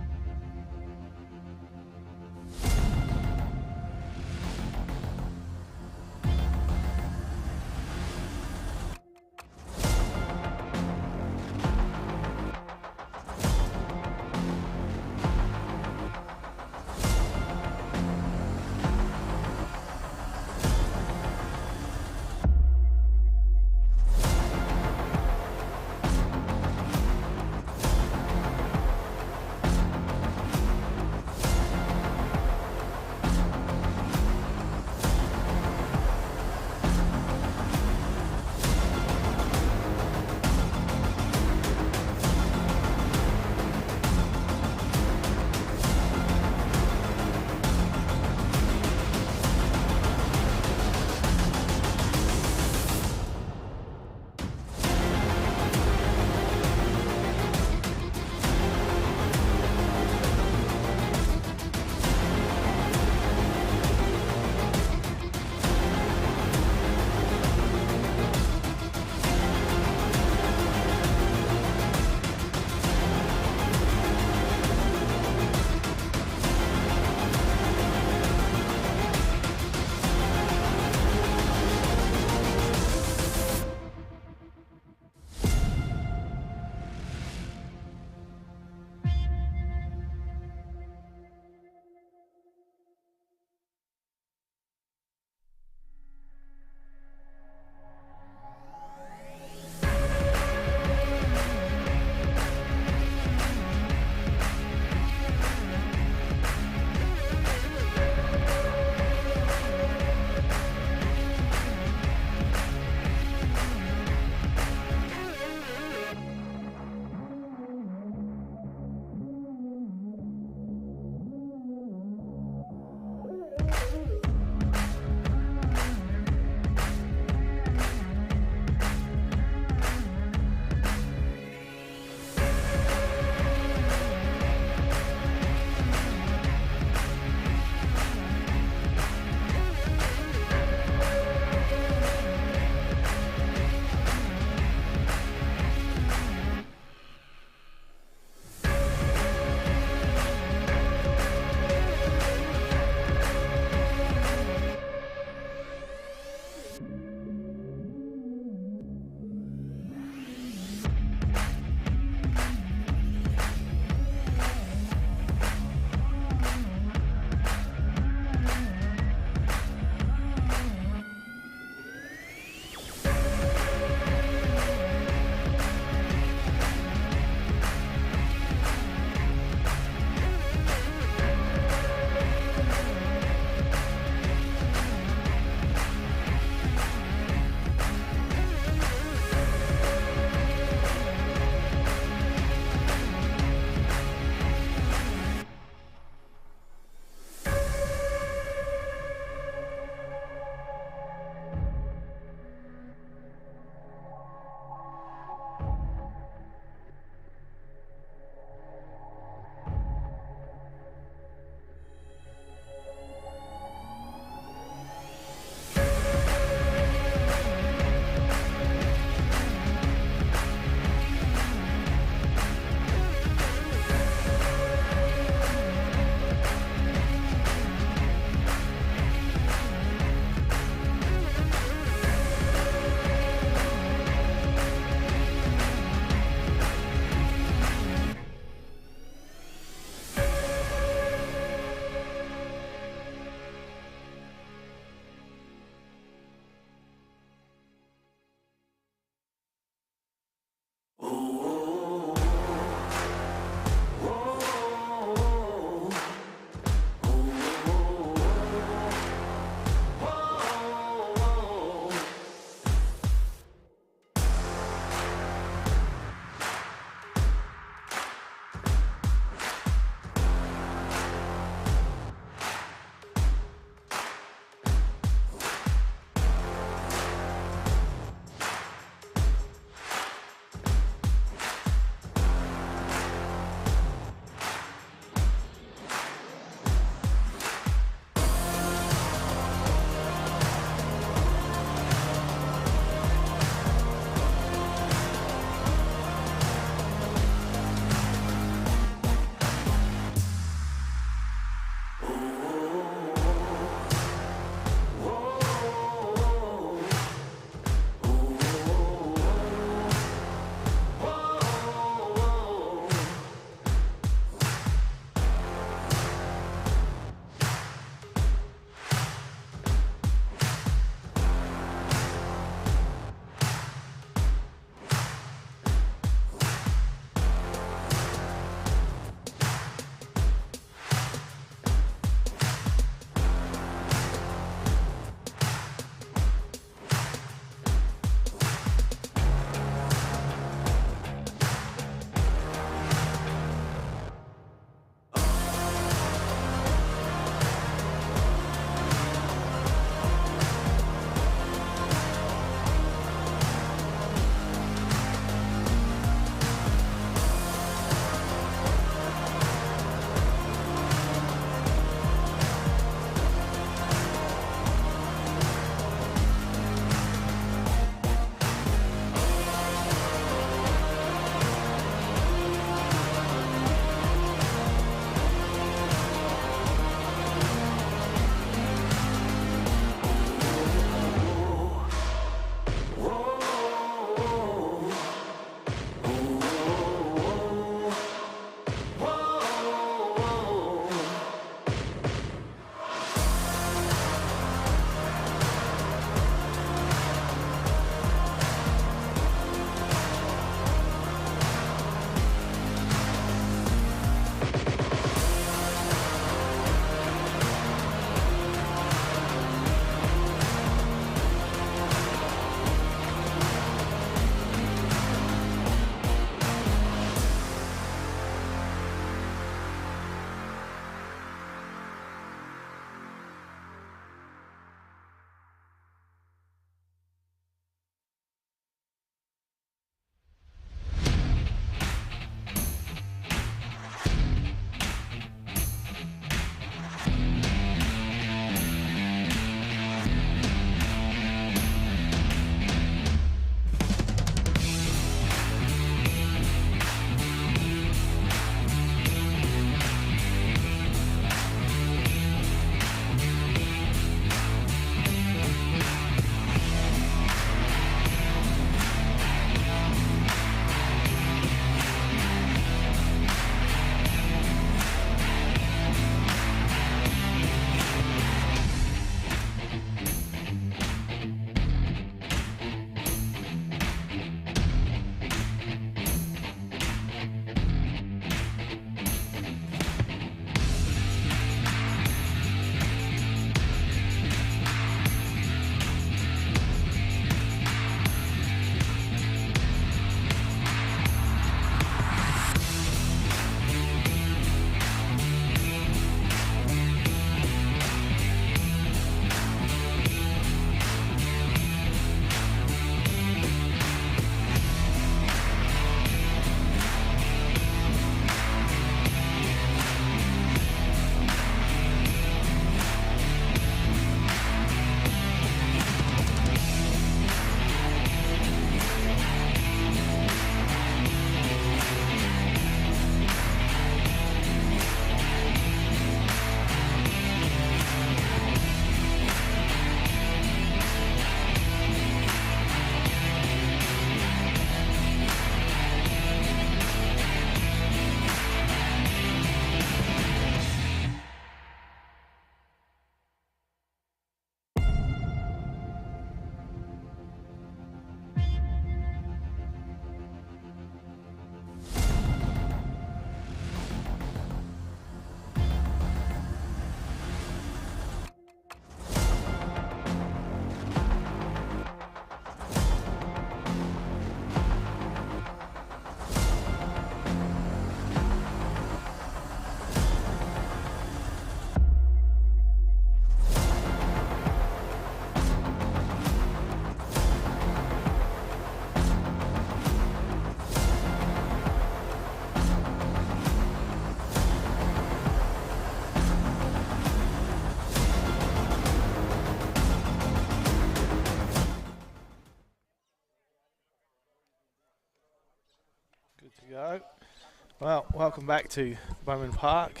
Well, welcome back to Bowman Park.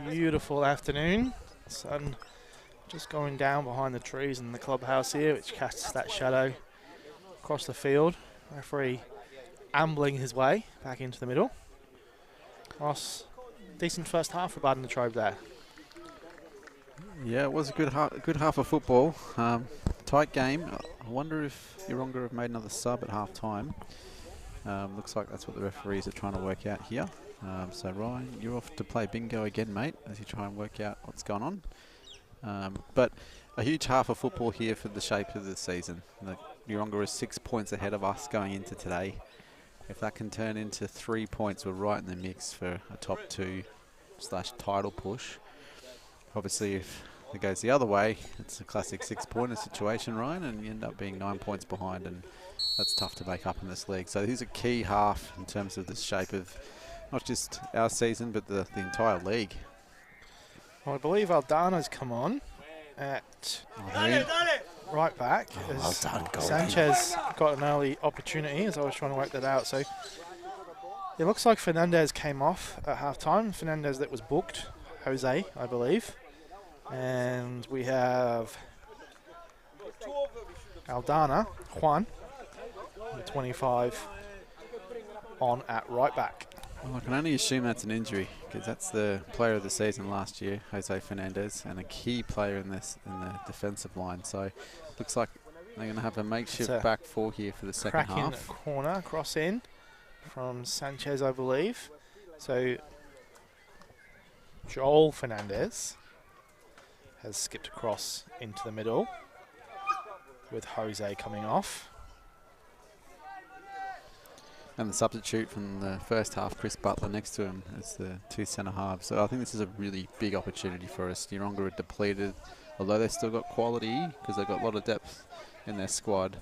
Beautiful afternoon. Sun just going down behind the trees in the clubhouse here, which casts that shadow across the field. Referee ambling his way back into the middle. Ross, decent first half for Bardon Latrobe there.
Yeah, it was a good half of football. Tight game. I wonder if Yeronga have made another sub at half time. Looks like that's what the referees are trying to work out here. So Ryan, you're off to play bingo again, mate, as you try and work out what's going on. But a huge half of football here for the shape of the season. Yeronga is 6 points ahead of us going into today. If that can turn into 3 points, we're right in the mix for a top 2/title push. Obviously, if it goes the other way, it's a classic 6-pointer situation, Ryan, and you end up being 9 points behind, and that's tough to make up in this league. So here's a key half in terms of the shape of not just our season, but the entire league.
Well, I believe Aldana's come on at right back. As Sanchez got an early opportunity as I was trying to work that out. So it looks like Fernandez came off at half-time. Fernandez that was booked, Jose, I believe. And we have Aldana, Juan, the 25 on at right back.
Well, I can only assume that's an injury because that's the player of the season last year, Jose Fernandez, and a key player in the defensive line. So looks like they're going to have a makeshift back four here for the second half.
Cracking corner, cross in from Sanchez, I believe. So Joel Fernandez has skipped across into the middle with Jose coming off.
And the substitute from the first half, Chris Butler, next to him as the two centre halves. So I think this is a really big opportunity for us. Yeronga are depleted, although they've still got quality because they've got a lot of depth in their squad.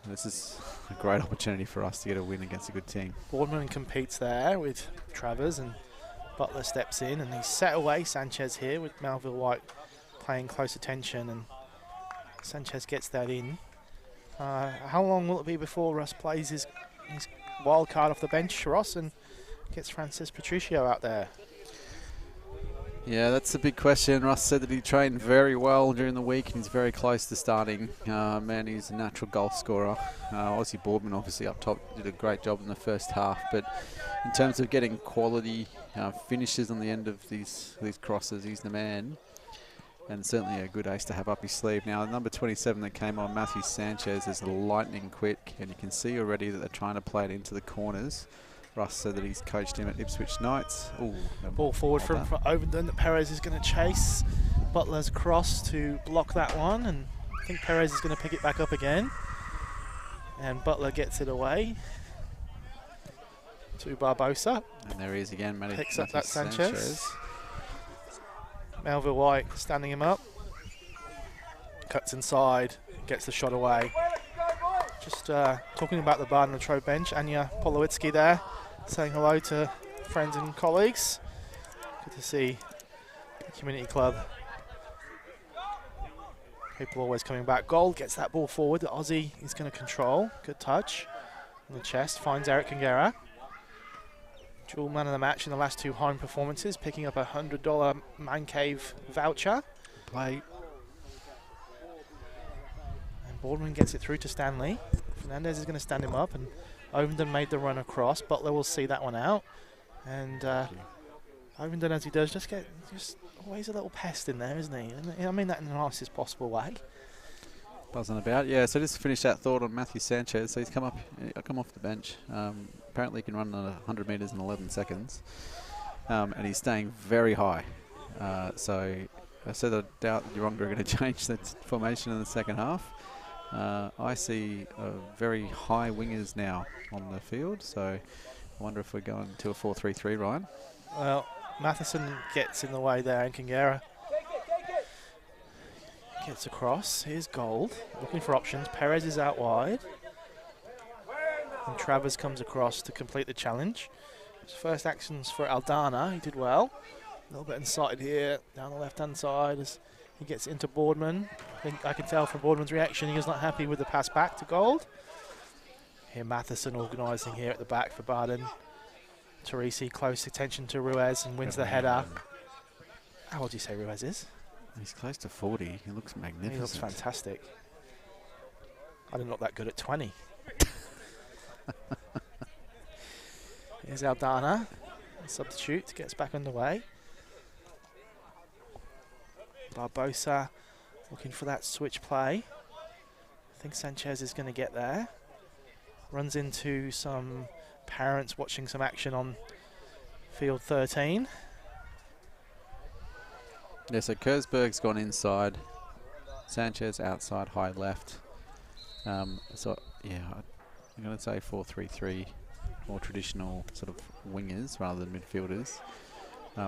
This is a great opportunity for us to get a win against a good team.
Boardman competes there with Travers, and Butler steps in and he's set away Sanchez here with Melville White paying close attention, and Sanchez gets that in. How long will it be before Russ plays his wild card off the bench, Ross, and gets Francis Patricio out there?
Yeah, that's a big question. Russ said that he trained very well during the week and he's very close to starting. Man, he's a natural goal scorer. Aussie Boardman obviously up top did a great job in the first half, but in terms of getting quality finishes on the end of these crosses, he's the man. And certainly a good ace to have up his sleeve. Now, number 27 that came on, Matthew Sanchez, is lightning quick, and you can see already that they're trying to play it into the corners. Russ said that he's coached him at Ipswich Knights. Ooh,
ball forward from Overton that Perez is going to chase. Butler's cross to block that one, and I think Perez is going to pick it back up again. And Butler gets it away to Barbosa.
And there he is again,
picks up that Sanchez. Melville White standing him up. Cuts inside, gets the shot away. Just talking about the Bardon Latrobe bench, Anya Polowitsky there, saying hello to friends and colleagues. Good to see the community club. People always coming back. Gold gets that ball forward. The Aussie is going to control. Good touch on the chest. Finds Eric Kangera. Dual man of the match in the last two home performances, picking up a $100 Man Cave voucher.
Play.
And Boardman gets it through to Stanley. Fernandez is going to stand him up, and Overton made the run across. Butler will see that one out. And Overton, as he does, just always a little pest in there, isn't he? And I mean that in the nicest possible way.
Buzzing about, yeah. So just to finish that thought on Matthew Sanchez, so he's come off the bench. Apparently he can run 100 metres in 11 seconds, and he's staying very high. So I said I doubt that Yeronga are going to change that formation in the second half. I see very high wingers now on the field, so I wonder if we're going to a 4-3-3, Ryan.
Well, Matheson gets in the way there, and Kangera gets across. Here's Gold, looking for options. Perez is out wide. And Travers comes across to complete the challenge. His first actions for Aldana, he did well. A little bit inside here, down the left-hand side as he gets into Boardman. I can tell from Boardman's reaction he was not happy with the pass back to Gold. Here Matheson organising here at the back for Bardon. Teresi close attention to Ruiz and wins the header. How old do you say Ruiz is?
He's close to 40. He looks magnificent.
He looks fantastic. I didn't look that good at 20. Here's Aldana, substitute, gets back underway. Barbosa looking for that switch play. I think Sanchez is going to get there. Runs into some parents watching some action on field 13.
Yeah, so Kersberg's gone inside. Sanchez outside, high left. So, yeah, I'm going to say 4-3-3, more traditional sort of wingers rather than midfielders.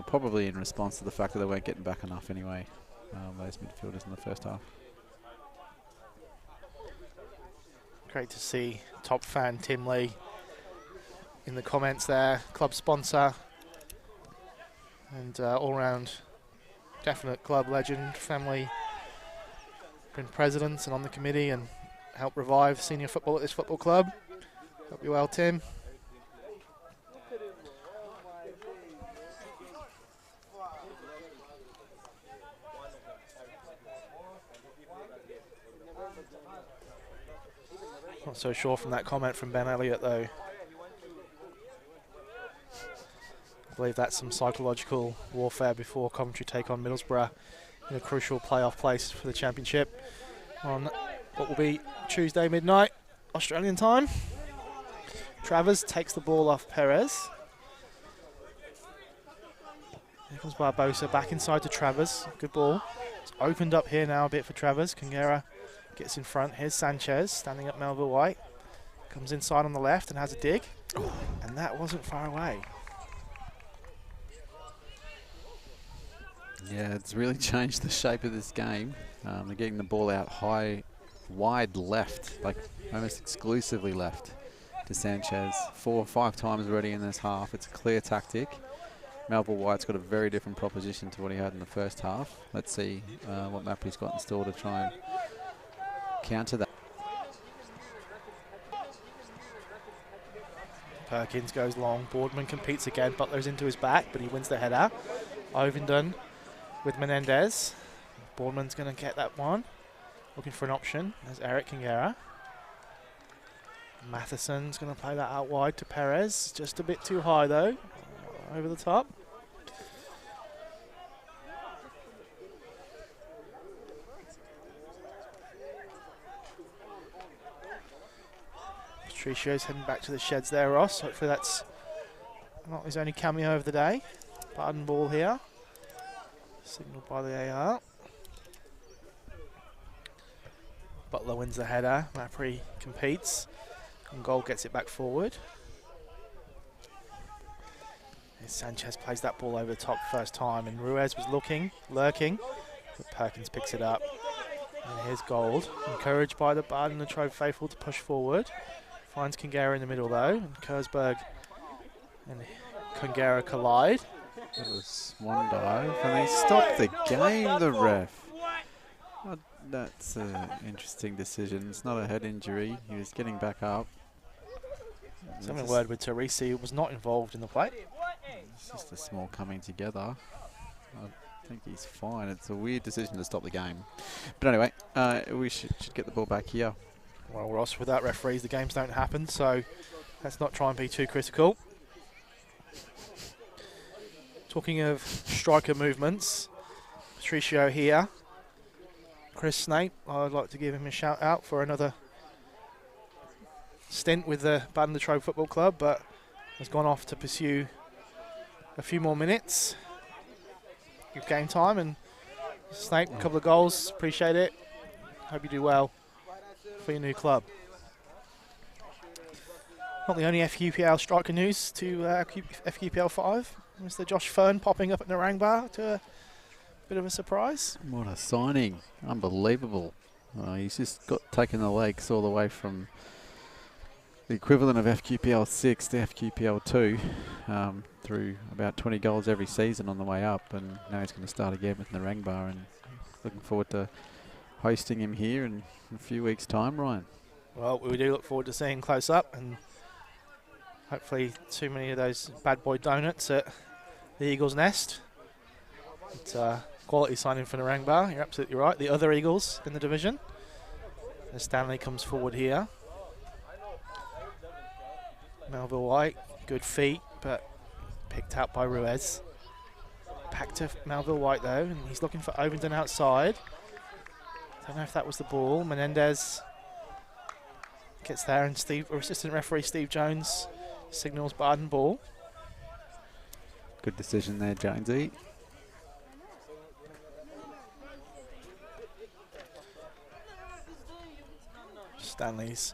Probably in response to the fact that they weren't getting back enough anyway, those midfielders in the first half.
Great to see top fan Tim Lee in the comments there, club sponsor and all-round definite club legend, family, been president and on the committee and helped revive senior football at this football club. Hope you well, Tim. Not so sure from that comment from Ben Elliott though. I believe that's some psychological warfare before Coventry take on Middlesbrough in a crucial playoff place for the championship on what will be Tuesday midnight Australian time. Travers takes the ball off Perez. Here comes Barbosa back inside to Travers. Good ball. It's opened up here now a bit for Travers. Kangera gets in front. Here's Sanchez standing up Melville White. Comes inside on the left and has a dig. And that wasn't far away.
Yeah, it's really changed the shape of this game. They're getting the ball out high, wide left, like almost exclusively left to Sanchez. 4 or 5 times already in this half. It's a clear tactic. Melville White's got a very different proposition to what he had in the first half. Let's see what Mappy's got in store to try and counter that.
Perkins goes long. Boardman competes again. Butler's into his back, but he wins the header. Ovenden with Menendez. Boardman's going to get that one. Looking for an option. There's Eric Kingera. Matheson's going to play that out wide to Perez. Just a bit too high though. Over the top. Patricio's heading back to the sheds there, Ross. Hopefully that's not his only cameo of the day. Bardon ball here. Signalled by the AR. Butler wins the header. Mapri competes. And goal gets it back forward. And Sanchez plays that ball over the top first time. And Ruiz was lurking. But Perkins picks it up. And here's Gold. Encouraged by the Bardon Latrobe faithful to push forward. Finds Kangera in the middle though. And Kersberg and Kangera collide.
It was one dive and they stopped the game, the ref. Well, that's an interesting decision. It's not a head injury. He was getting back up.
Having a word with Teresi, who was not involved in the play.
It's just a small coming together. I think he's fine. It's a weird decision to stop the game. But anyway, we should get the ball back here.
Well, Ross, without referees, the games don't happen, so let's not try and be too critical. Talking of striker movements, Patricio here. Chris Snape, I'd like to give him a shout out for another stint with the Bardon Latrobe Football Club, but has gone off to pursue a few more minutes of game time. And Snape, a couple of goals, appreciate it. Hope you do well for your new club. Not the only FQPL striker news to FQPL5. Mr. Josh Fern popping up at Yeronga to a bit of a surprise.
What a signing. Unbelievable. He's just taken the legs all the way from the equivalent of FQPL6 to FQPL2 through about 20 goals every season on the way up, and now he's going to start again with Yeronga, and looking forward to hosting him here in a few weeks' time, Ryan.
Well, we do look forward to seeing close up, and Hopefully too many of those bad boy donuts at the Eagles' nest. It's a quality signing for Yeronga. You're absolutely right. The other Eagles in the division. As Stanley comes forward here. Melville White, good feet, but picked out by Ruiz. Back to Melville White though, and he's looking for Ovington outside. Don't know if that was the ball. Menendez gets there, and assistant referee Steve Jones signals Bardon ball.
Good decision there, Jonesy.
Stanley's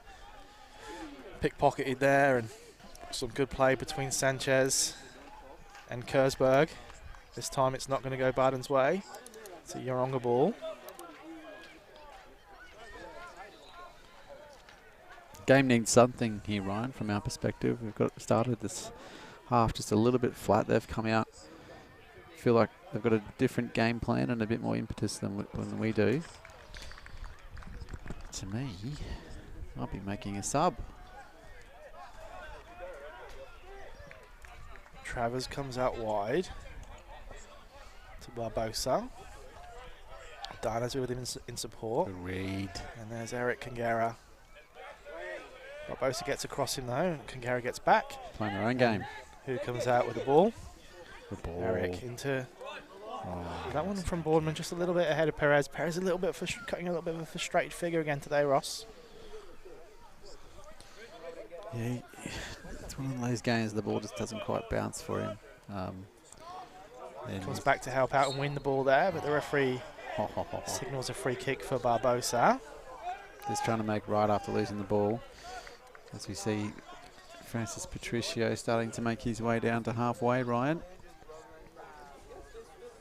pickpocketed there, and some good play between Sanchez and Kersberg. This time it's not going to go Bardon's way. It's a Yeronga ball.
Game needs something here, Ryan, from our perspective. We've got started this half just a little bit flat. They've come out, feel like they've got a different game plan and a bit more impetus than we do. To me, I'll be making a sub.
Travers comes out wide to Barbosa. Dana's with him in support.
Good read.
And there's Eric Kangara. Barbosa gets across him though, and Kangara gets back.
Playing their own game.
Who comes out with the ball?
The ball.
Eric into that one from Boardman, just a little bit ahead of Perez. Perez a little bit cutting a little bit of a frustrated figure again today, Ross.
Yeah, it's one of those games the ball just doesn't quite bounce for him.
Comes back to help out and win the ball there, but the referee signals a free kick for Barbosa.
Just trying to make right after losing the ball. As we see Francis Patricio starting to make his way down to halfway, Ryan.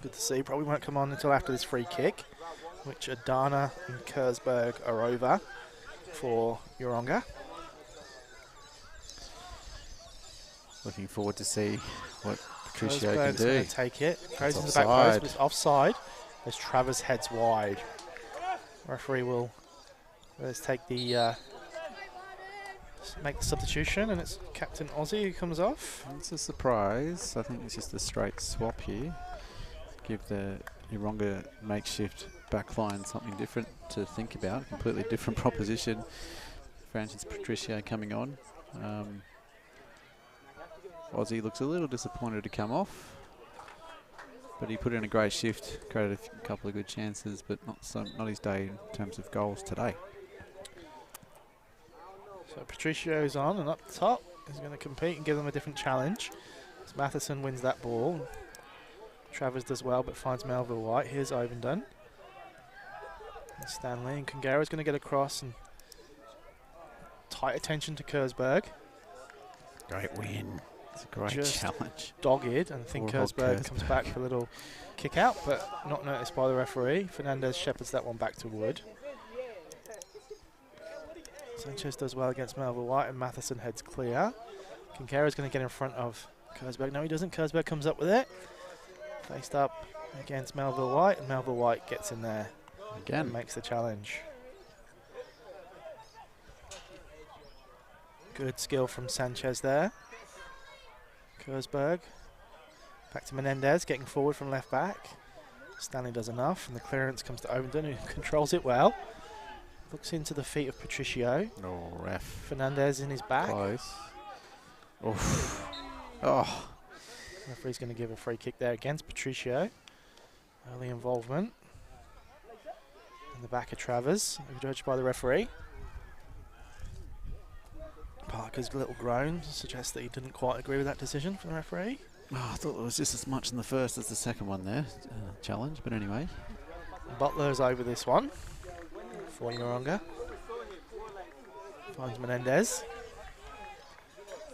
Good to see. Probably won't come on until after this free kick, which Adana and Kersberg are over for Yeronga.
Looking forward to see what Patricio can
Kersberg's
do.
going to take it. Goes into the back post, but it's offside as Travers heads wide. Referee will take the make the substitution, and it's Captain Aussie who comes off.
It's a surprise. I think it's just a straight swap here. Give the Yeronga makeshift backline something different to think about. Completely different proposition. Francis Patricio coming on. Aussie looks a little disappointed to come off, but he put in a great shift, created a couple of good chances, but not his day in terms of goals today.
So Patricio's on, and up top he's going to compete and give them a different challenge. As Matheson wins that ball. Travers does well, but finds Melville White. Here's Ovenden. And Stanley, and Kangara's going to get across, and tight attention to Kersberg.
Great win. It's a great challenge.
Dogged, and I think Kersberg comes back for a little kick out, but not noticed by the referee. Fernandez shepherds that one back to Wood. Sanchez does well against Melville White, and Matheson heads clear. Kangara's going to get in front of Kersberg. No, he doesn't. Kersberg comes up with it. Faced up against Melville White, and Melville White gets in there again and makes the challenge. Good skill from Sanchez there. Kersberg back to Menendez, getting forward from left back. Stanley does enough, and the clearance comes to Ovenden, who controls it well. Looks into the feet of Patricio.
Oh, ref.
Fernandez in his back.
Close. Oof. Oh.
Referee's going to give a free kick there against Patricio. Early involvement. In the back of Travers, judged by the referee. Parker's little groan suggests that he didn't quite agree with that decision from the referee.
Oh, I thought there was just as much in the first as the second one there. Challenge, but anyway.
Butler's over this one for Yeronga. Finds Menendez.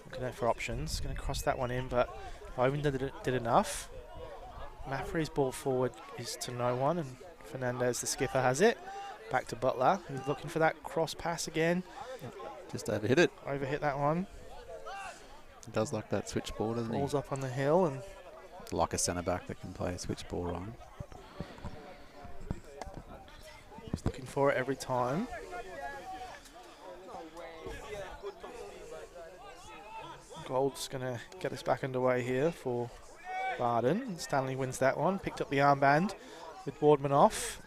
Looking out for options. Going to cross that one in, but Ovenden did enough. Maffrey's ball forward is to no one, and Fernandez, the skipper, has it. Back to Butler, who's looking for that cross pass again.
Just overhit it.
Overhit that one.
He does like that switch ball, doesn't he?
Ball's up on the hill, and
like a centre back that can play a switch ball on.
He's looking for it every time. Gold's going to get us back underway here for Bardon. Stanley wins that one. Picked up the armband with Boardman off.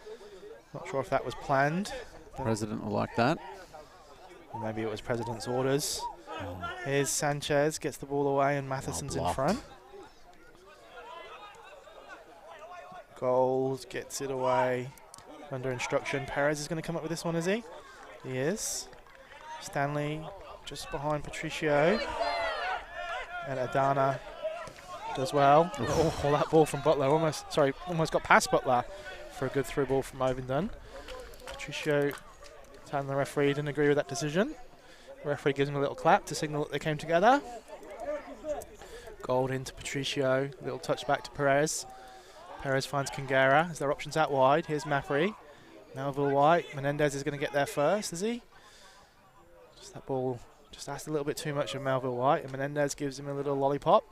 Not sure if that was planned.
President will like that.
Or maybe it was President's orders. Here's Sanchez, gets the ball away, and Matheson's in front. Gold gets it away under instruction. Perez is going to come up with this one, is he? He is. Stanley just behind Patricio. And Adana does well. Oh, that ball from Butler. Almost got past Butler for a good through ball from Ovenden. Patricio telling the referee didn't agree with that decision. The referee gives him a little clap to signal that they came together. Gold into Patricio. Little touch back to Perez. Perez finds Kangara. Is there options out wide? Here's Mapri. Melville White. Menendez is going to get there first, is he? Just that ball just asked a little bit too much of Melville White, and Menendez gives him a little lollipop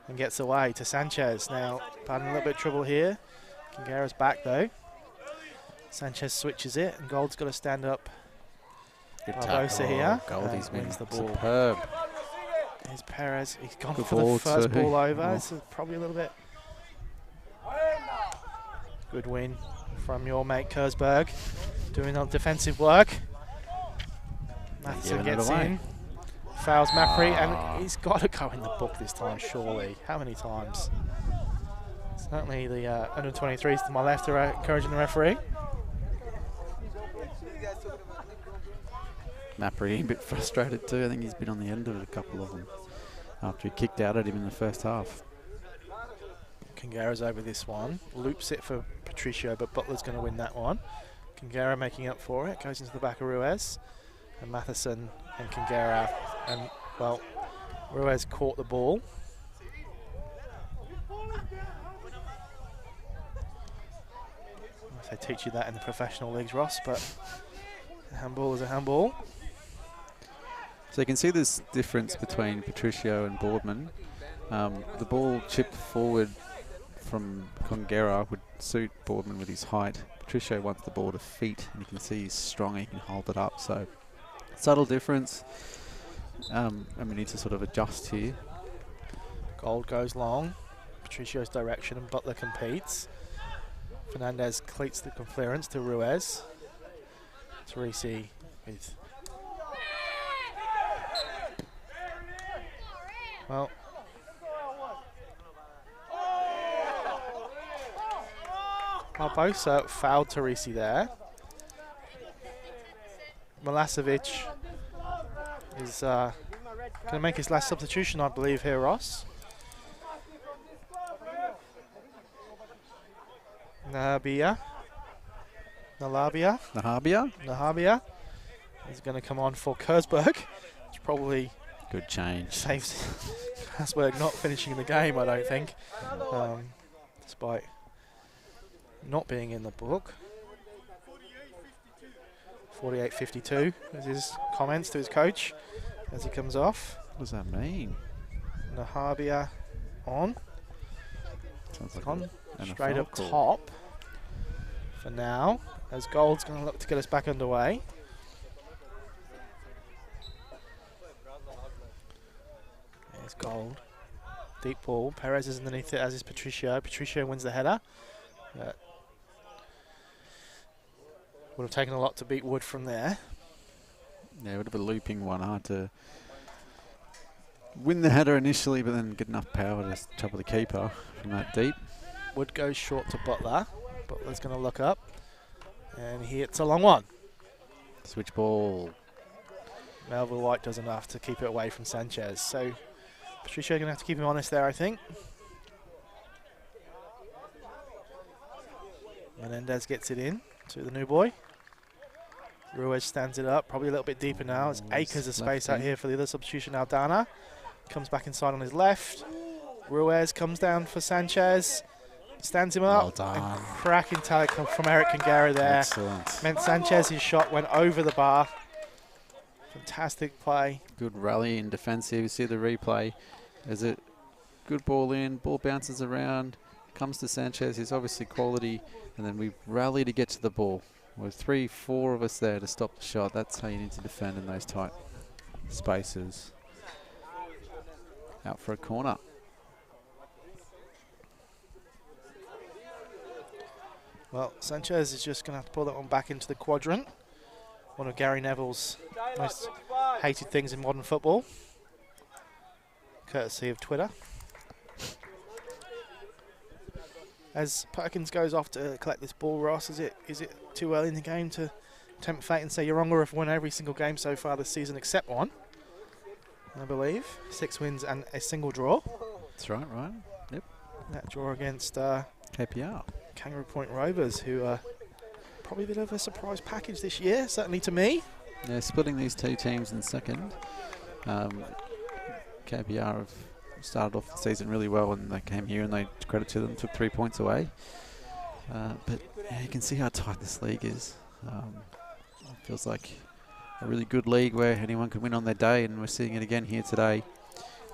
and gets away to Sanchez. Now, Bardon a little bit of trouble here. Kangara's back though. Sanchez switches it, and Gold's got to stand up. Barbosa here.
Goldie's
wins the ball.
Superb.
Here's Perez. He's gone
Good
for
ball
the first
too.
ball over.
Oh.
This is probably a little bit. Good win from your mate Kersberg, doing all defensive work. Matheson gets in, fouls Mapri, and he's got to go in the book this time, surely. How many times? Certainly the under 23s to my left are encouraging the referee.
Mapri a bit frustrated too. I think he's been on the end of a couple of them after he kicked out at him in the first half.
Kangara's over this one, loops it for Patricio, but Butler's going to win that one. Kangara making up for it, goes into the back of Ruiz, and Matheson and Kangara, and well, Ruiz caught the ball. If they teach you that in the professional leagues, Ross, but a handball is a handball.
So you can see this difference between Patricio and Boardman. The ball chipped forward from Kangara would suit Boardman with his height. Patricio wants the ball to feet, and you can see he's strong, he can hold it up. So subtle difference. And we need to sort of adjust here.
Gold goes long, Patricio's direction, and Butler competes. Fernandez cleats the clearance to Ruiz. Teresi with... Well... Barbosa fouled Teresi there. Milasevic is going to make his last substitution, I believe, here, Ross. Nahabia is going to come on for Kersberg, which probably
good change
saves Kersberg not finishing the game, I don't think, despite not being in the book. 48-52 is his comments to his coach as he comes off.
What does that mean?
Nahabia on.
Sounds like
on
an
straight
NFL
up
call.
top for now, as Gold's going to look to get us back underway. There's Gold. Deep ball. Perez is underneath it, as is Patricio. Patricio wins the header. Would have taken a lot to beat Wood from there.
Yeah, a bit of a looping one. Hard to win the header initially, but then get enough power to trouble the keeper from that deep.
Wood goes short to Butler. Butler's going to look up, and he hits a long one.
Switch ball.
Melville White does enough to keep it away from Sanchez. So Patricio going to have to keep him honest there, I think. Menendez gets it in to the new boy. Ruiz stands it up, probably a little bit deeper now. It's acres of space out here for the other substitution. Aldana comes back inside on his left. Ruiz comes down for Sanchez, stands him up, and cracking tally from Eric Kangara there.
Excellent.
Meant Sanchez's shot went over the bar. Fantastic play.
Good rally in defensive. You see the replay. There's a good ball in, ball bounces around, comes to Sanchez. He's obviously quality, and then we rally to get to the ball. With 3-4 of us there to stop the shot. That's how you need to defend in those tight spaces. out for a corner.
Well, Sanchez is just going to have to pull that one back into the quadrant. One of Gary Neville's most hated things in modern football, courtesy of Twitter. As Perkins goes off to collect this ball, Ross, is it too early in the game to tempt fate and say Yeronga have won every single game so far this season except one? I believe 6 wins and a single draw.
That's right, Ryan. Yep.
That draw against
KPR.
Kangaroo Point Rovers, who are probably a bit of a surprise package this year, certainly to me.
Yeah, splitting these two teams in second. KPR have started off the season really well, and they came here and they, credit to them, took 3 points away. But yeah, you can see how tight this league is. It feels like a really good league where anyone can win on their day, and we're seeing it again here today.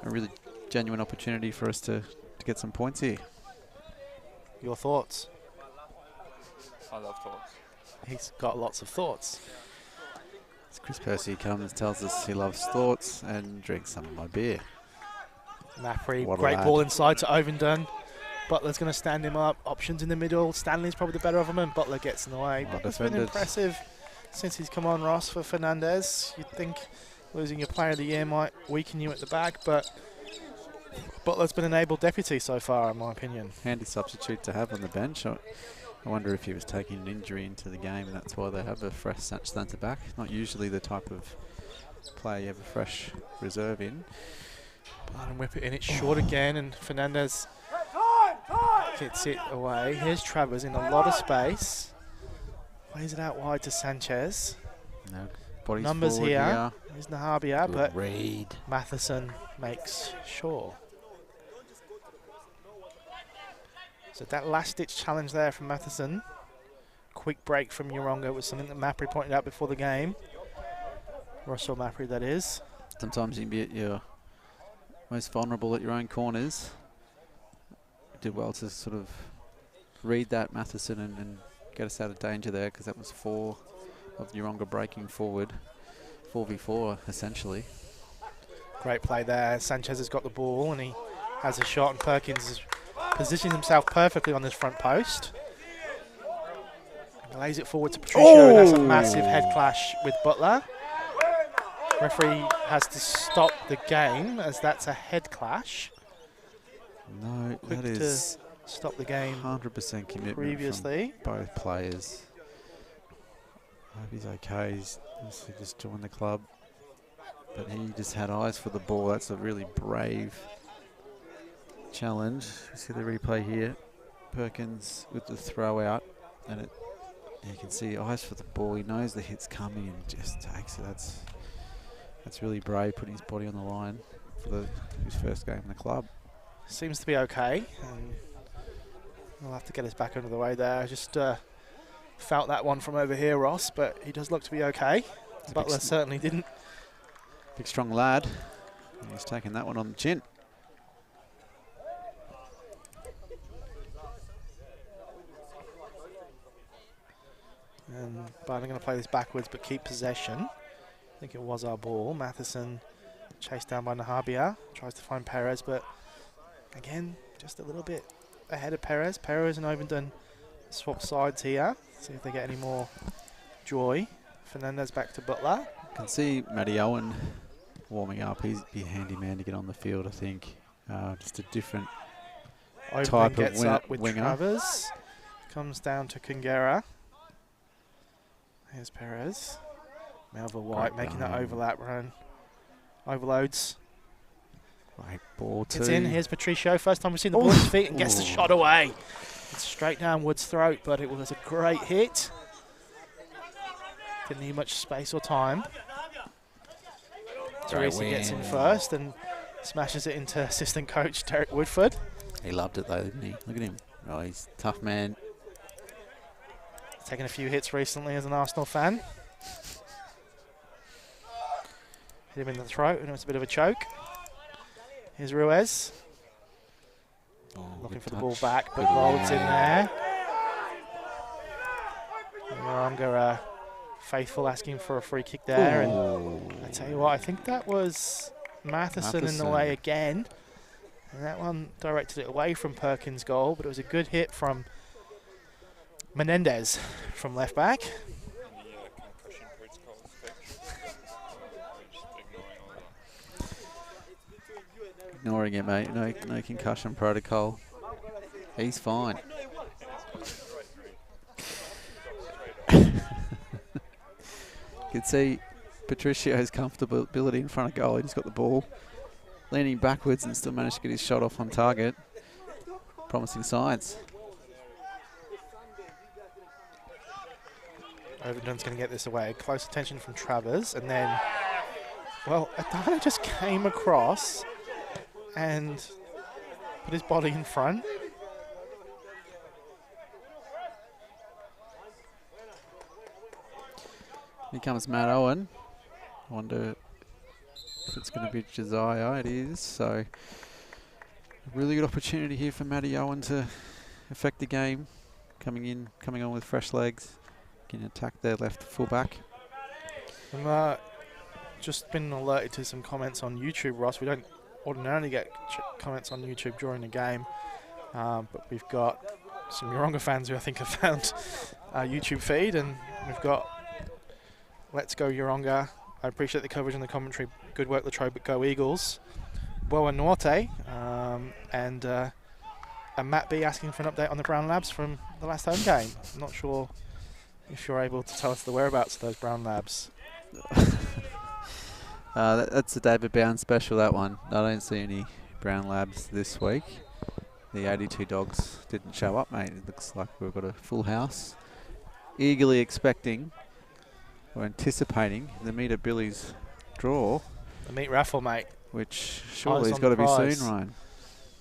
A really genuine opportunity for us to get some points here.
Your thoughts?
I love thoughts.
He's got lots of thoughts.
As Chris Percy comes, tells us he loves thoughts and drinks some of my beer.
Mappery,
What a
great
lad.
ball inside to Ovenden. Butler's going to stand him up. Options in the middle. Stanley's probably the better of them, and Butler gets in the way.
Well
Butler's been
defended.
impressive since he's come on, Ross, for Fernandez. You'd think losing your player of the year might weaken you at the back, but Butler's been an able deputy so far, in my opinion.
Handy substitute to have on the bench. I wonder if he was taking an injury into the game, and that's why they have a fresh centre back. Not usually the type of player you have a fresh reserve in.
And whip it in. It's short again, and Fernandez gets it away. Here's Travers in a lot of space. Plays it out wide to Sanchez.
No bodies
Numbers
forward
here. Here's Nahabia,
Good
but
read.
Matheson makes sure. So that last-ditch challenge there from Matheson. Quick break from Yeronga was something that Mappery pointed out before the game. Russell Mappery, that is.
Sometimes you can be at your most vulnerable at your own corners. Did well to sort of read that, Matheson, and get us out of danger there, because that was 4 of Yeronga breaking forward. 4v4, essentially.
Great play there. Sanchez has got the ball, and he has a shot, and Perkins has positioned himself perfectly on this front post. He lays it forward to Patricio, and that's a massive head clash with Butler. Referee has to stop the game, as that's a head clash.
No,
Quick
that is
to stop the game
100% commitment
previously.
from both players. I hope he's okay. He's obviously just joined the club, but he just had eyes for the ball. That's a really brave challenge. You see the replay here. Perkins with the throw out, and you can see eyes for the ball. He knows the hit's coming and just takes it. That's really brave, putting his body on the line for his first game in the club.
Seems to be okay. And we'll have to get us back under the way there. I just felt that one from over here, Ross, but he does look to be okay. Butler certainly didn't.
Big strong lad. He's taking that one on the chin.
And Bardon going to play this backwards but keep possession. I think it was our ball. Matheson chased down by Nahabia. Tries to find Perez, but again, just a little bit ahead of Perez. Perez and Ovenden swap sides here. See if they get any more joy. Fernandez back to Butler.
You can see Matty Owen warming up. He's a handy man to get on the field, I think. Just a different
Ovenden
type of
gets up with
winger.
Travers. Comes down to Kungera. Here's Perez. Melville White
Great
making that
run.
overlap run. Overloads.
Great ball too.
It's in. Here's Patricio. First time we've seen the ball at his feet, and gets the shot away. It's straight down Wood's throat, but it was a great hit. Didn't need much space or time. Teresi gets in first and smashes it into assistant coach Derek Woodford.
He loved it though, didn't he? Look at him. Oh, he's a tough man.
Taken a few hits recently as an Arsenal fan. Hit him in the throat, and it was a bit of a choke. Here's Ruiz.
Oh,
Looking
good
for the
touch.
ball back, but
Good
Gold's in
run.
there. Yeronga faithful, asking for a free kick there. And I tell you what, I think that was Matheson in the way again. And that one directed it away from Perkins' goal, but it was a good hit from Menendez from left back.
Concussion protocol
Ignoring it, mate. No concussion protocol. He's fine. You can see Patricio's comfortability in front of goal. He just got the ball, leaning backwards and still managed to get his shot off on target. Promising signs.
Overdon's going to get this away. Close attention from Travers, and then, well, Adana just came across and put his body in front.
Here comes Matt Owen. I wonder if it's going to be Josiah. It is. So, a really good opportunity here for Matty Owen to affect the game. Coming on with fresh legs. Can attack their left fullback.
I've just been alerted to some comments on YouTube, Ross. We don't ordinarily get comments on YouTube during the game, but we've got some Yeronga fans who I think have found our YouTube feed, and we've got Let's Go Yeronga. I appreciate the coverage and the commentary. Good work, Latrobe, but go Eagles. Boa Norte, and Matt B asking for an update on the Brown Labs from the last home game. I'm not sure if you're able to tell us the whereabouts of those Brown Labs.
That's a David Bound special, that one. I don't see any Brown Labs this week. The 82 dogs didn't show up, mate. It looks like we've got a full house. Eagerly expecting or anticipating the Meet at Billy's draw.
The meat raffle, mate.
Which surely has got to be soon, Ryan.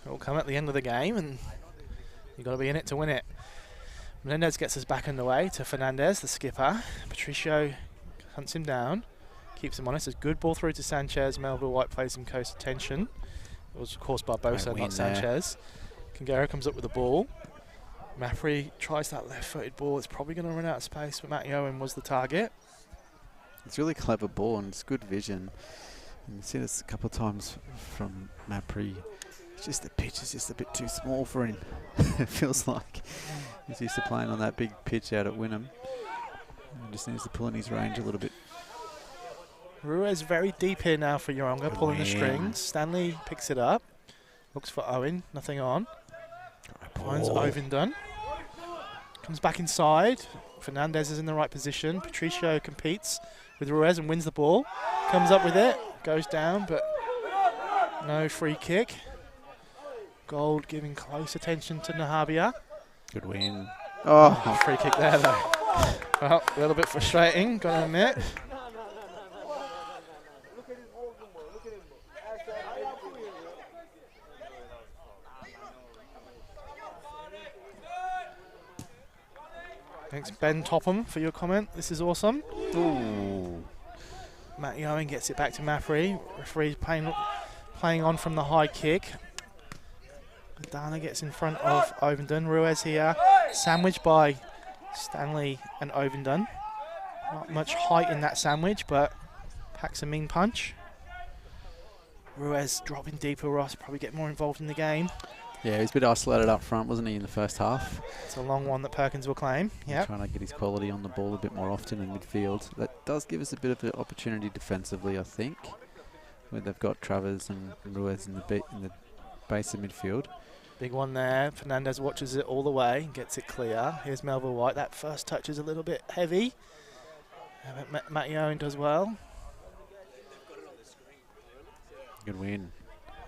It will come at the end of the game, and you've got to be in it to win it. Menendez gets us back underway to Fernandez, the skipper. Patricio hunts him down, keeps him honest. It's a good ball through to Sanchez. Melville White plays him close attention. It was, of course, Barbosa, not Sanchez. Kangara comes up with the ball. Mapri tries that left-footed ball. It's probably going to run out of space, but Matty Owen was the target.
It's a really clever ball, and it's good vision. And you've seen this a couple of times from Mapri. It's just the pitch is just a bit too small for him. It feels like he's used to playing on that big pitch out at Wynnum. He just needs to pull in his range a little bit.
Ruiz very deep here now for Yeronga, pulling the strings. Stanley picks it up. Looks for Owen, nothing on. Finds Ovendon. Comes back inside. Fernandez is in the right position. Patricio competes with Ruiz and wins the ball. Comes up with it, goes down, but no free kick. Gold giving close attention to Nahabia.
Good win.
Oh, free kick there though. Well, a little bit frustrating, gotta admit. Thanks, Ben Topham, for your comment. This is awesome.
Ooh.
Matty Owen gets it back to Mapri. Referee's playing on from the high kick. Adana gets in front of Ovendon. Ruiz here, sandwiched by Stanley and Ovendon. Not much height in that sandwich, but packs a mean punch. Ruiz dropping deeper, Ross, probably get more involved in the game.
Yeah, he was a bit isolated up front, wasn't he, in the first half?
It's a long one that Perkins will claim. Yeah,
trying to get his quality on the ball a bit more often in midfield. That does give us a bit of an opportunity defensively, I think, where they've got Travers and Ruiz in the base of midfield. Big
one there. Fernandez watches it all the way and gets it clear. Here's Melville White. That first touch is a little bit heavy. Matty Owen does well.
Good win.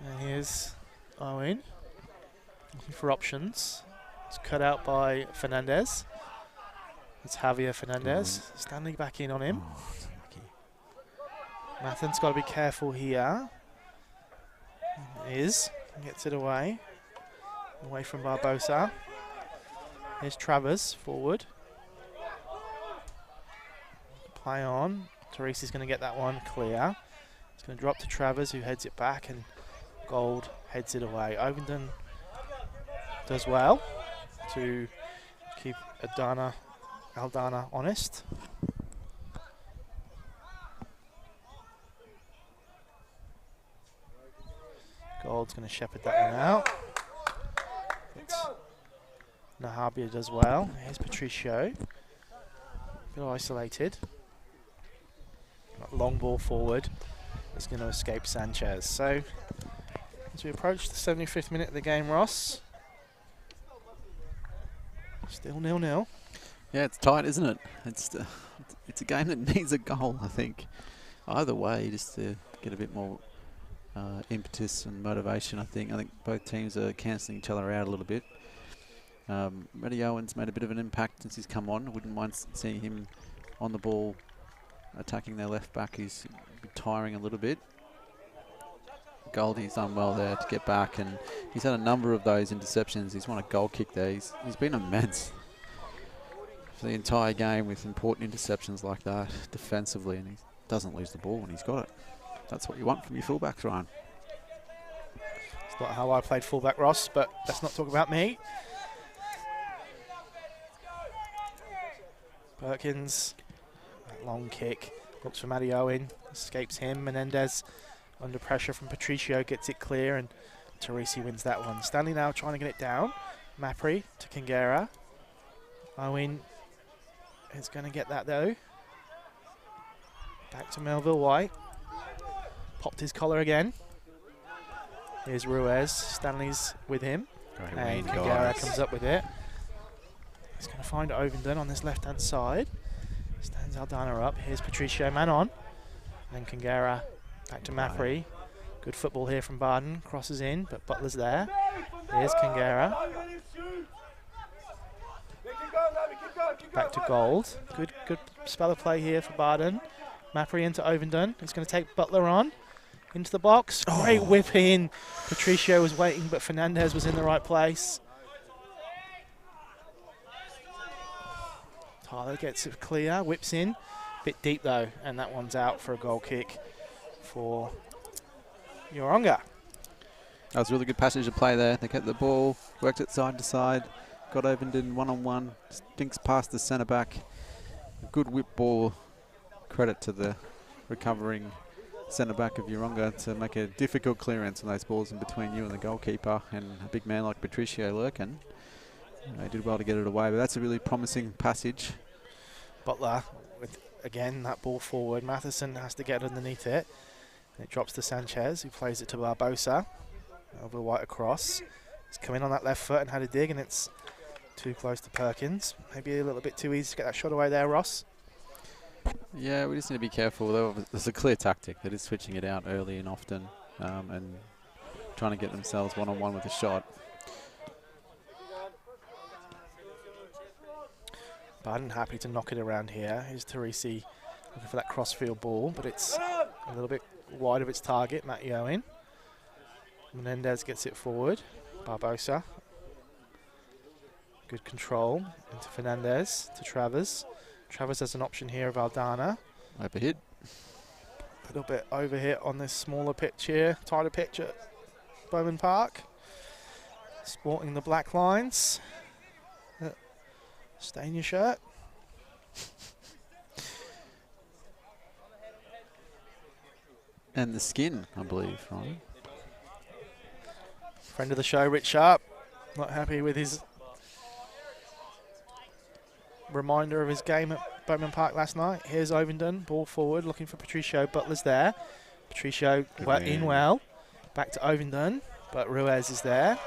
And here's Owen. Looking for options. It's cut out by Fernandez. It's Javier Fernandez. Stanley back in on him. Mathen's got to be careful here. He gets it away from Barbosa. Here's Travers forward. Play on. Therese is going to get that one clear. It's going to drop to Travers, who heads it back, and Gold heads it away. Ovendon does well to keep Aldana honest. Gold's going to shepherd that one out. Nahabia does well. Here's Patricio. A bit isolated. Long ball forward. It's going to escape Sanchez. So, as we approach the 75th minute of the game, Ross. Still 0-0.
Yeah, it's tight, isn't it? It's a game that needs a goal, I think. Either way, just to get a bit more impetus and motivation, I think. I think both teams are cancelling each other out a little bit. Matty Owen's made a bit of an impact since he's come on. I wouldn't mind seeing him on the ball attacking their left back. He's tiring a little bit. Goldie's done well there to get back, and he's had a number of those interceptions. He's won a goal kick there. He's been immense for the entire game with important interceptions like that defensively, and he doesn't lose the ball when he's got it. That's what you want from your fullbacks, Ryan.
It's not how I played fullback, Ross, but let's not talk about me. Perkins, that long kick, looks for Matty Owen, escapes him. Menendez under pressure from Patricio, gets it clear, and Teresi wins that one. Stanley now trying to get it down. Mapri to Kingera. Owen is going to get that though. Back to Melville White. Popped his collar again. Here's Ruiz. Stanley's with him. And Kingera comes up with it. He's going to find Ovenden on this left-hand side. Stands Aldana up. Here's Patricio, man on. And Kingera back to Mafri. Good football here from Bardon. Crosses in, but Butler's there. Here's Kingera. Back to Gold. Good spell of play here for Bardon. Mafri into Ovenden. He's going to take Butler on. Into the box. Great whip in. Patricio was waiting, but Fernandez was in the right place. Tyler gets it clear, whips in. Bit deep though, and that one's out for a goal kick for Yeronga.
That was a really good passage of play there. They kept the ball, worked it side to side, got Ovenden one-on-one, stinks past the centre back. Good whip ball. Credit to the recovering centre back of Yeronga to make a difficult clearance on those balls in between you and the goalkeeper, and a big man like Patricio lurking. They did well to get it away, but that's a really promising passage.
Butler with, again, that ball forward. Matheson has to get underneath it. And it drops to Sanchez, who plays it to Barbosa. Over White across. He's come in on that left foot and had a dig, and it's too close to Perkins. Maybe a little bit too easy to get that shot away there, Ross.
Yeah, we just need to be careful. There's a clear tactic that is switching it out early and often, and trying to get themselves one-on-one with a shot.
Bardon happy to knock it around here. Here's Teresi looking for that crossfield ball, but it's a little bit wide of its target. Matty Owen. Menendez gets it forward. Barbosa. Good control into Fernandez to Travers. Travers has an option here of Aldana.
Overhit.
A little bit overhit on this smaller pitch here, tighter pitch at Bowman Park. Sporting the black lines. Stain your shirt.
And the skin, I believe, right?
Friend of the show, Rich Sharp. Not happy with his reminder of his game at Bowman Park last night. Here's Ovenden, ball forward, looking for Patricio. Butler's there. Patricio in well. Back to Ovenden, but Ruiz is there.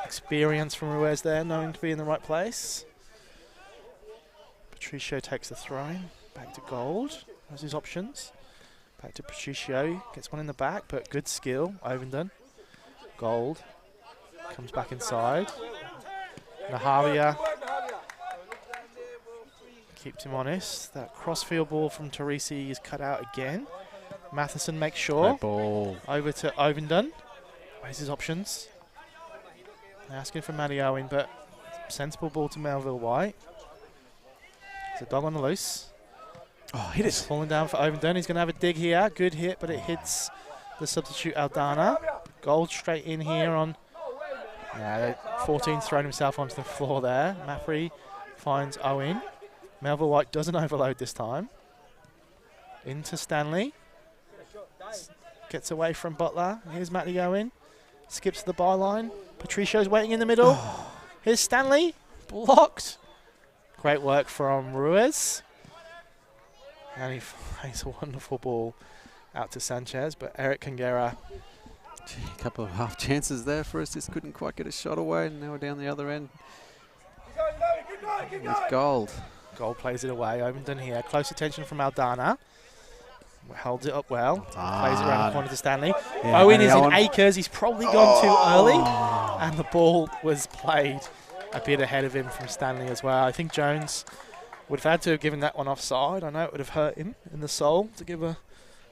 Experience from Ruiz there, knowing to be in the right place. Patricio takes the throw. Back to Gold. Those his options. Back to Patricio. Gets one in the back, but good skill. Ovenden. Gold. Comes back inside. Nahavia keeps him honest. That crossfield ball from Teresi is cut out again. Matheson makes sure.
Ball.
Over to Ovenden. Where's his options? They're asking for Matty Owen, but sensible ball to Melville White. There's a dog on the loose.
Oh, hit it.
Falling down for Ovenden. He's going to have a dig here. Good hit, but it hits the substitute Aldana. Gold straight in here on... 14's thrown himself onto the floor there. Mafri finds Owen. Melville White doesn't overload this time. Into Stanley. Gets away from Butler. Here's Matty Owen. skips to the byline. Patricio's waiting in the middle. Here's Stanley, blocked. Great work from Ruiz. And he finds a wonderful ball out to Sanchez, but Eric Kangera.
A couple of half chances there for us, just couldn't quite get a shot away, and now we're down the other end with Gold.
Gold plays it away. Ovenden here. Close attention from Aldana. Held it up well. Plays it around the corner to Stanley.
Yeah,
Owen is in acres. He's probably gone too early. And the ball was played a bit ahead of him from Stanley as well. I think Jones would have had to have given that one offside. I know it would have hurt him in the soul to give a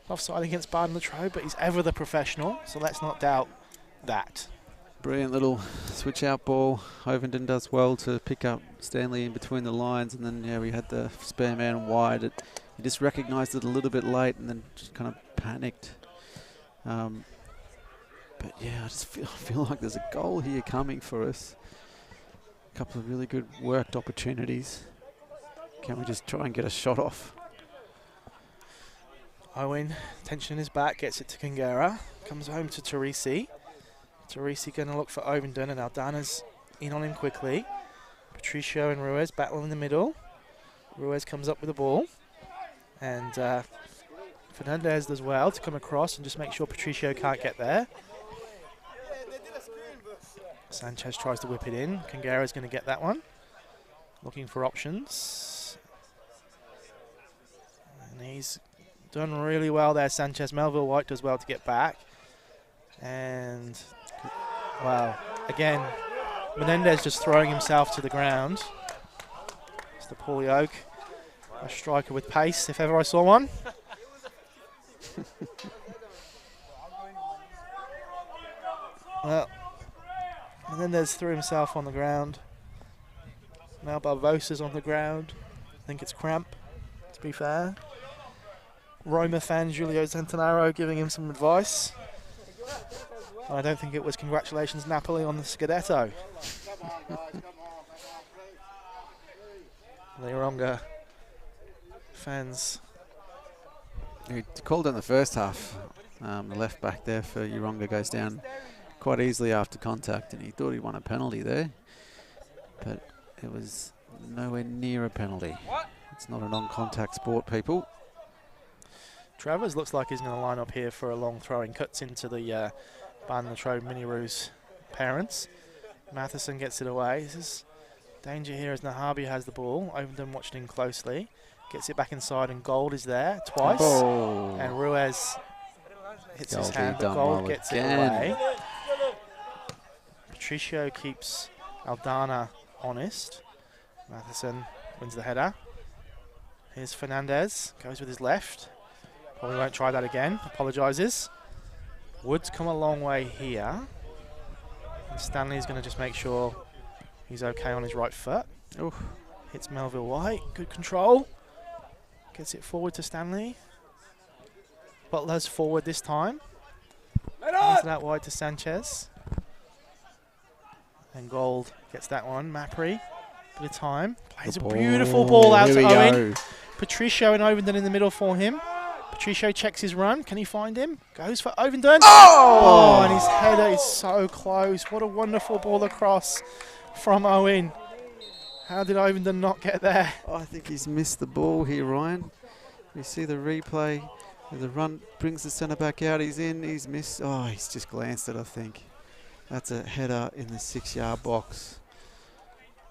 offside against Bardon Latrobe, but he's ever the professional, so let's not doubt that.
Brilliant little switch out ball. Ovenden does well to pick up Stanley in between the lines, and then we had the spare man wide. He just recognised it a little bit late and then just kind of panicked. But yeah, I just feel like there's a goal here coming for us. A couple of really good worked opportunities. Can we just try and get a shot off?
Owen, tension in his back, gets it to Kangera. Comes home to Teresi. Teresi going to look for Ovenden, and Aldana's in on him quickly. Patricio and Ruiz battle in the middle. Ruiz comes up with the ball. And Fernandez does well to come across and just make sure Patricio can't get there. Sanchez tries to whip it in. Kangera's going to get that one. Looking for options. And he's done really well there, Sanchez. Melville White does well to get back. And, wow, again, Menendez just throwing himself to the ground. It's the Paulie Oak, a striker with pace, if ever I saw one. Well, Menendez threw himself on the ground. Now Barbosa's on the ground. I think it's cramp, to be fair. Roma fan Julio Centenaro giving him some advice. I don't think it was congratulations Napoli on the Scudetto. Yeronga fans.
He called in the first half. The left back there for Yeronga goes down quite easily after contact, and he thought he won a penalty there. But it was nowhere near a penalty. It's not a non-contact sport, people.
Travers looks like he's going to line up here for a long throw and cuts into the Bardon Latrobe Mini-Roos parents. Matheson gets it away. This is danger here as Nahabi has the ball. Ovenden watching him closely. Gets it back inside and Gold is there twice.
Oh.
And Ruiz hits his hand, but
done
Gold
well
gets
again.
it away. Patricio keeps Aldana honest. Matheson wins the header. Here's Fernandez, goes with his left. Probably won't try that again, apologises. Wood's come a long way here. And Stanley's going to just make sure he's okay on his right foot. Ooh. Hits Melville White, good control. Gets it forward to Stanley. Butler's forward this time. Hands that wide to Sanchez. And Gold gets that one. Mapri, bit of time. Plays a beautiful ball out to Owen. Patricio and Ovenden in the middle for him. Patricio checks his run. Can he find him? Goes for Ovenden. Oh! And his header is so close. What a wonderful ball across from Owen. How did Ovenden not get there?
I think he's missed the ball here, Ryan. You see the replay. The run brings the centre back out. He's in. He's missed. Oh, he's just glanced it, I think. That's a header in the 6-yard box.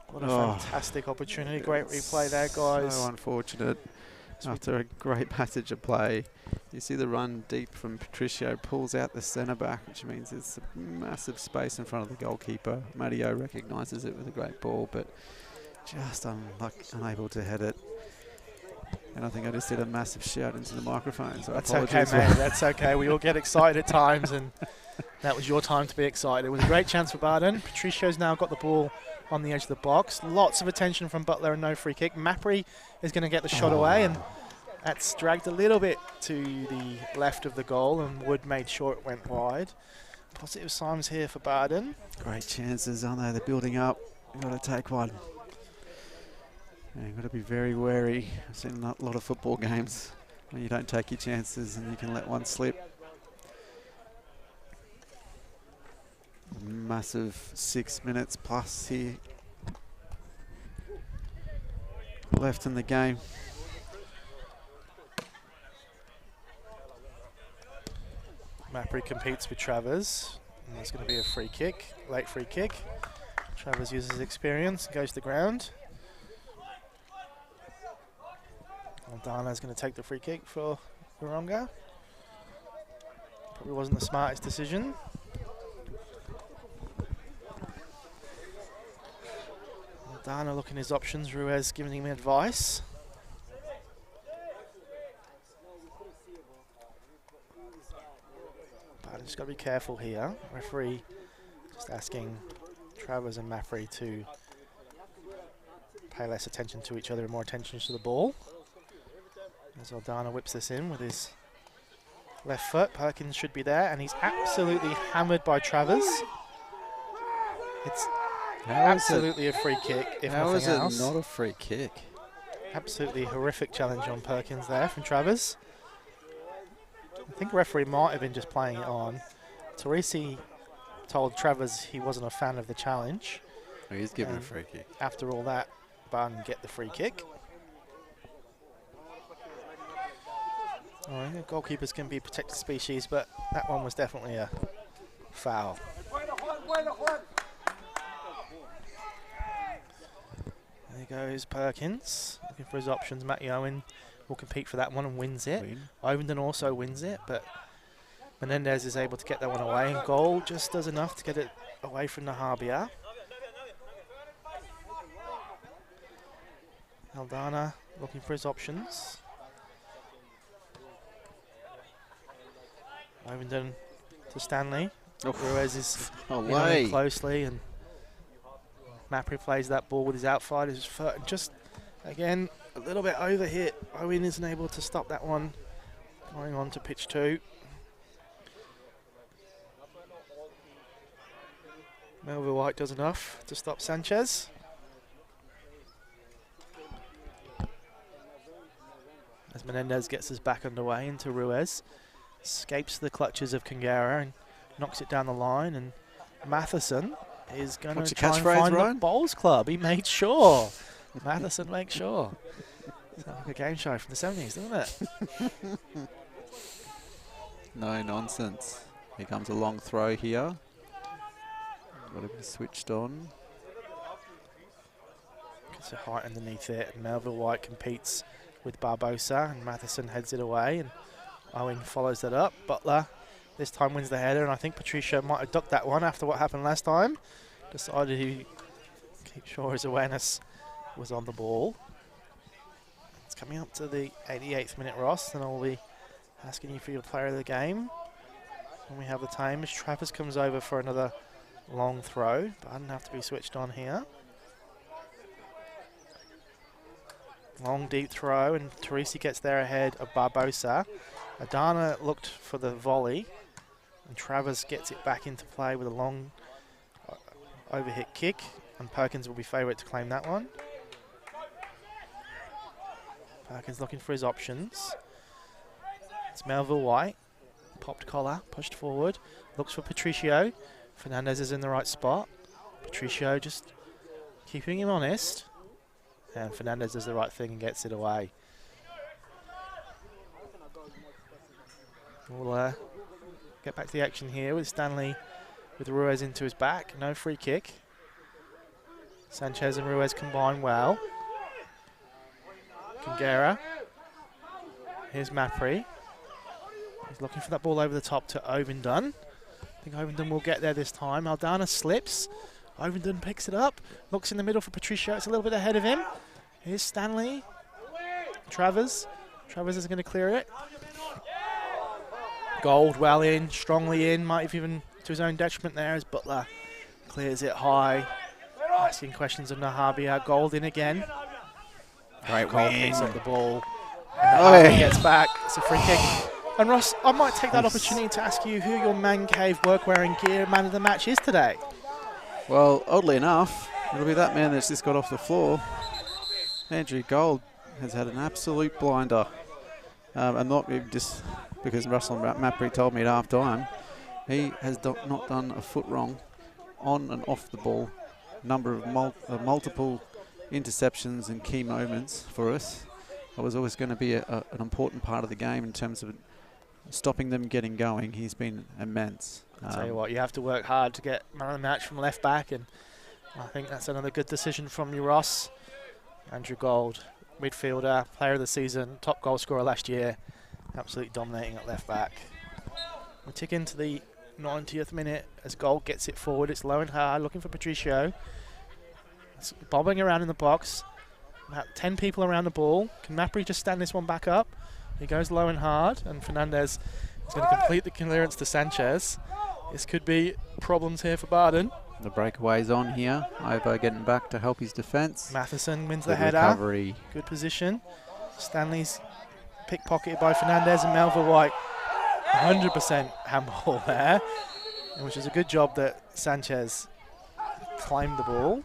What a fantastic opportunity. Great replay there, guys.
So unfortunate. After a great passage of play, you see the run deep from Patricio, pulls out the centre back, which means there's a massive space in front of the goalkeeper. Matteo recognises it with a great ball, but just unable to head it. And I think I just did a massive shout into the microphone, so
that's
I apologise.
Okay, mate. That's okay. We all get excited at times, and that was your time to be excited. It was a great chance for Bardon. Patricio's now got the ball on the edge of the box. Lots of attention from Butler and no free kick. Mapri is going to get the shot away, and that's dragged a little bit to the left of the goal, and Wood made sure it went wide. Positive signs here for Bardon.
Great chances, aren't they? They're building up. You've got to take one. Yeah, you've got to be very wary. I've seen a lot of football games when you don't take your chances and you can let one slip. massive 6 minutes plus here left in the game.
Mapri competes with Travers. And there's going to be a free kick, late free kick. Travers uses his experience, goes to the ground. Aldana's going to take the free kick for Yeronga. Probably wasn't the smartest decision. Aldana looking at his options, Ruiz giving him advice. But just got to be careful here. Referee just asking Travers and Mapri to pay less attention to each other and more attention to the ball. As Aldana whips this in with his left foot, Perkins should be there, and he's absolutely hammered by Travers. It's absolutely a free kick, if
How
nothing
is it
else.
not a free kick?
Absolutely horrific challenge on Perkins there from Travers. I think referee might have been just playing it on. Teresi told Travers he wasn't a fan of the challenge.
Oh, he's given a free kick.
After all that, Bardon get the free kick. All right, goalkeepers can be protected species, but that one was definitely a foul. There goes Perkins, looking for his options. Matty Owen will compete for that one and wins it. Ovenden also wins it, but Menendez is able to get that one away, and goal just does enough to get it away from Nahabia. Aldana looking for his options. Ovenden to Stanley. Ruiz is in closely, and Mapri plays that ball with his outside, his foot, and just again a little bit overhit. Owen isn't able to stop that one. Going on to pitch 2. Melville White does enough to stop Sanchez. As Menendez gets us back underway into Ruiz. Escapes the clutches of Kangara and knocks it down the line, and Matheson is going to try and find the Bowls Club. He made sure. Matheson makes sure. Sounds like a game show from the 70s, doesn't it?
No nonsense. Here comes a long throw here. Got to be switched on.
Gets a height underneath it, and Melville White competes with Barbosa, and Matheson heads it away, and Owen follows that up. Butler this time wins the header, and I think Patricio might have ducked that one after what happened last time. Decided to keep sure his awareness was on the ball. It's coming up to the 88th minute, Ross, and I'll be asking you for your player of the game when we have the time, as Travers comes over for another long throw, but I didn't have to be switched on here. Long deep throw, and Teresi gets there ahead of Barbosa. Adana looked for the volley, and Travers gets it back into play with a long overhit kick, and Perkins will be favourite to claim that one. Perkins looking for his options. It's Melville White, popped collar, pushed forward, looks for Patricio. Fernandez is in the right spot. Patricio just keeping him honest, and Fernandez does the right thing and gets it away. We'll get back to the action here with Stanley with Ruiz into his back. No free kick. Sanchez and Ruiz combine well. Kangara. Here's Mapri. He's looking for that ball over the top to Ovenden. I think Ovenden will get there this time. Aldana slips. Ovenden picks it up. Looks in the middle for Patricio. It's a little bit ahead of him. Here's Stanley. Travers. Travers is going to clear it. Gold well in, strongly in, might have even to his own detriment there as Butler clears it high. Asking questions of Nahabia. Gold in again.
Great
Gold picks up the ball. And Nahabia gets back. It's a free kick. And Ross, I might take that opportunity to ask you who your Man Cave work-wearing gear man of the match is today.
Well, oddly enough, it'll be that man that's just got off the floor. Andrew Gold has had an absolute blinder. And not just because Russell Mapri told me at half time. He has not done a foot wrong on and off the ball. Number of multiple interceptions and key moments for us. That was always going to be an important part of the game in terms of stopping them getting going. He's been immense.
I'll tell you what, you have to work hard to get man of the match from left back, and I think that's another good decision from you, Ross. Andrew Gold, midfielder, player of the season, top goal scorer last year, absolutely dominating at left back. We tick into the 90th minute as Gold gets it forward. It's low and hard, looking for Patricio. It's bobbing around in the box. About 10 people around the ball. Can Mapri just stand this one back up? He goes low and hard, and Fernandez is going to complete the clearance to Sanchez. This could be problems here for Bardon.
The breakaway's on here. Ivo getting back to help his defence.
Matheson wins the
Good
header.
recovery.
Good position. Stanley's pickpocketed by Fernandez, and Melville White 100% handball there, which is a good job that Sanchez climbed the ball.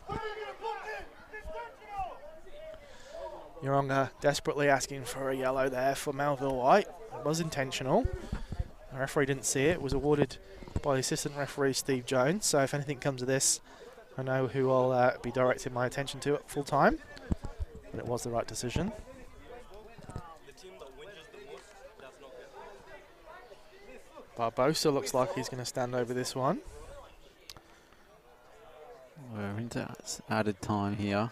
Yeronga desperately asking for a yellow there for Melville White. It was intentional. The referee didn't see it. It was awarded by the assistant referee Steve Jones. So if anything comes of this, I know who I'll be directing my attention to at full time. But it was the right decision. Barbosa looks like he's going to stand over this one.
We're into added time here.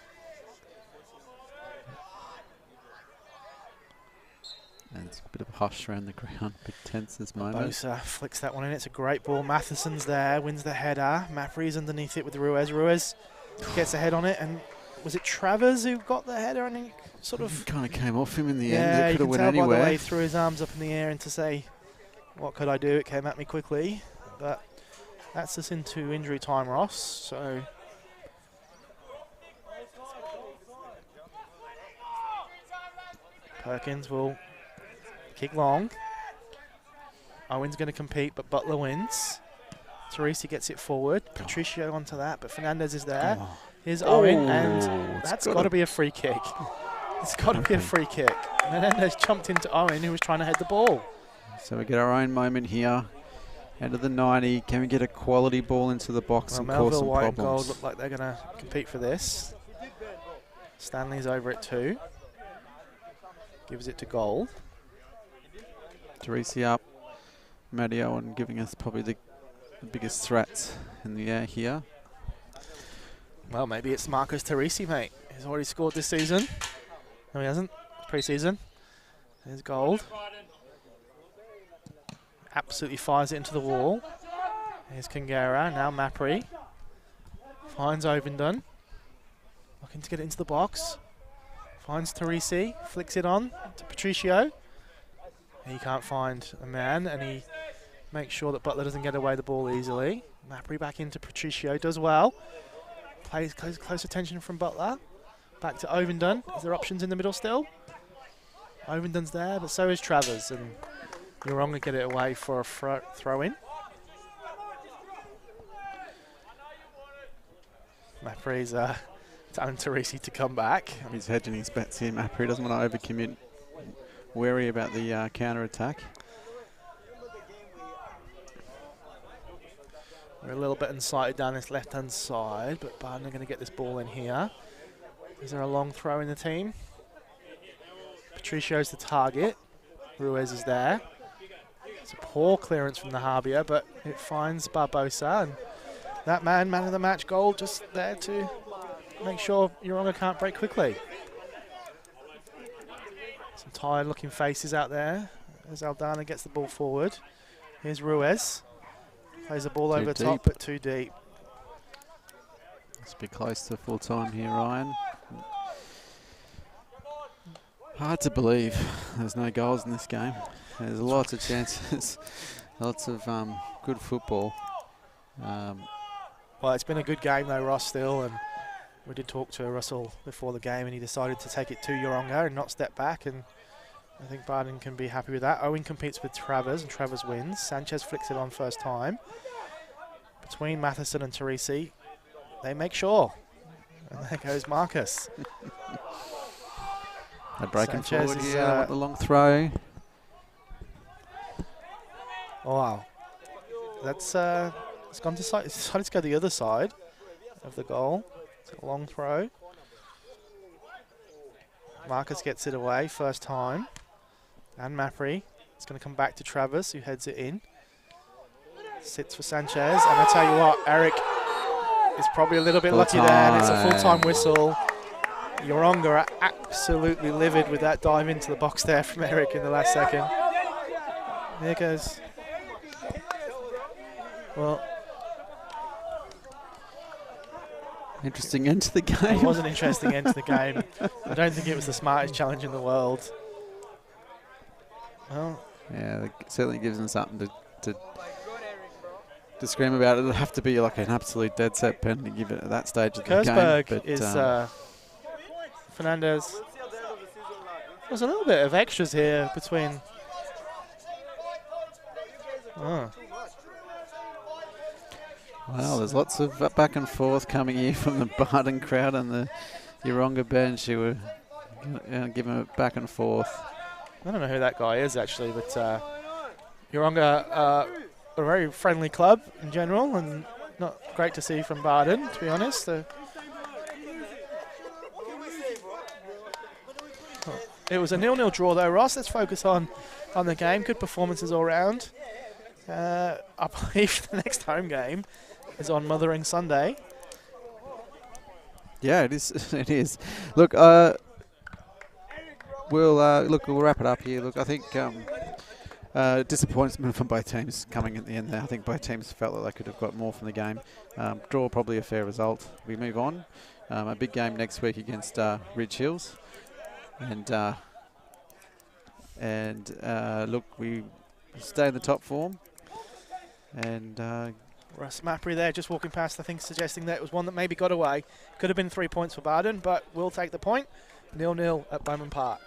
And it's a bit of a hush around the ground, a bit tense this moment.
Barbosa flicks that one in. It's a great ball. Matheson's there, wins the header. Mapri's underneath it with Ruiz. Ruiz gets a head on it, and was it Travers who got the header? And he sort of
kind of came off him in the end.
Yeah,
It
you
could have
can
went
tell
anywhere.
by the way he threw his arms up in the air and to say, what could I do? It came at me quickly. But that's us into injury time, Ross. So Perkins will kick long. Owen's going to compete, but Butler wins. Teresi gets it forward. Patricio onto that, but Fernandez is there.
Oh.
Here's Owen, and that's got to be a free kick. It's got to be a free kick. Fernandez jumped into Owen, who was trying to head the ball.
So we get our own moment here. End of the 90. Can we get a quality ball into the box
Well,
and cause
Melville
some
White and Gold
problems?
look like they're going to compete for this. Stanley's over it too. Gives it to Gold.
Teresi up. Matty Owen giving us probably the biggest threats in the air here.
Well, maybe it's Marcus Teresi, mate. He's already scored this season. No, he hasn't. Pre-season. There's Gold. Absolutely fires it into the wall. Here's Kangara, now Mapri. Finds Ovendon. Looking to get it into the box. Finds Teresi, flicks it on to Patricio. He can't find a man, and he makes sure that Butler doesn't get away the ball easily. Mapri back into Patricio, does well. Plays close attention from Butler. Back to Ovendon. Is there options in the middle still? Ovendon's there, but so is Travers, and Yeronga get it away for a throw-in. Mapri's telling Teresi to come back.
He's hedging his bets here. Mapri doesn't want to overcommit. Wary about the counter-attack.
We're a little bit unsighted down this left-hand side, but Bardon are going to get this ball in here. Is there a long throw in the team? Patricio's the target. Ruiz is there. It's a poor clearance from the Harbier, but it finds Barbosa, and that man of the match, Gold, just there to make sure Yeronga can't break quickly. Some tired-looking faces out there as Aldana gets the ball forward. Here's Ruiz. Plays the ball over top, but too deep.
Let's be close to full time here, Ryan. Hard to believe there's no goals in this game. There's lots of chances, lots of good football.
Well, it's been a good game though, Ross, still, and we did talk to Russell before the game, and he decided to take it to Yeronga and not step back, and I think Bardon can be happy with that. Owen competes with Travers, and Travers wins. Sanchez flicks it on first time. Between Matheson and Teresi, they make sure. And there goes Marcus.
They're breaking
Sanchez
forward
is,
here with the long throw.
Oh, wow. That's It's gone to side. It's decided to go the other side of the goal. It's a long throw. Marcus gets it away first time. And Mapri. It's going to come back to Travis, who heads it in. Sits for Sanchez. And I tell you what, Eric is probably a little bit lucky there. And it's a full-time whistle. Yeronga are absolutely livid with that dive into the box there from Eric in the last second. There goes. Well,
interesting end to the game.
it was an interesting end to the game. I don't think it was the smartest challenge in the world. Well,
yeah, it certainly gives them something to scream about. It'll have to be like an absolute dead set pen to give it at that stage of the game.
Kersberg is Fernandez. There's a little bit of extras here between. Oh.
Well, there's lots of back and forth coming here from the Bardon crowd and the Yeronga bench who were giving it back and forth.
I don't know who that guy is actually, but Yeronga a very friendly club in general, and not great to see from Bardon, to be honest. It was a 0-0 draw though, Ross. Let's focus on the game. Good performances all round. I believe the next home game is on Mothering Sunday.
Yeah, it is. It is. Look, we'll wrap it up here. Look, I think disappointment from both teams coming at the end there. I think both teams felt that they could have got more from the game. Draw probably a fair result. We move on. A big game next week against Ridge Hills, and look, we stay in the top form. And
Russ Mapri there just walking past, I think, suggesting that it was one that maybe got away. Could have been 3 points for Bardon, but we'll take the point. 0-0 at Bowman Park.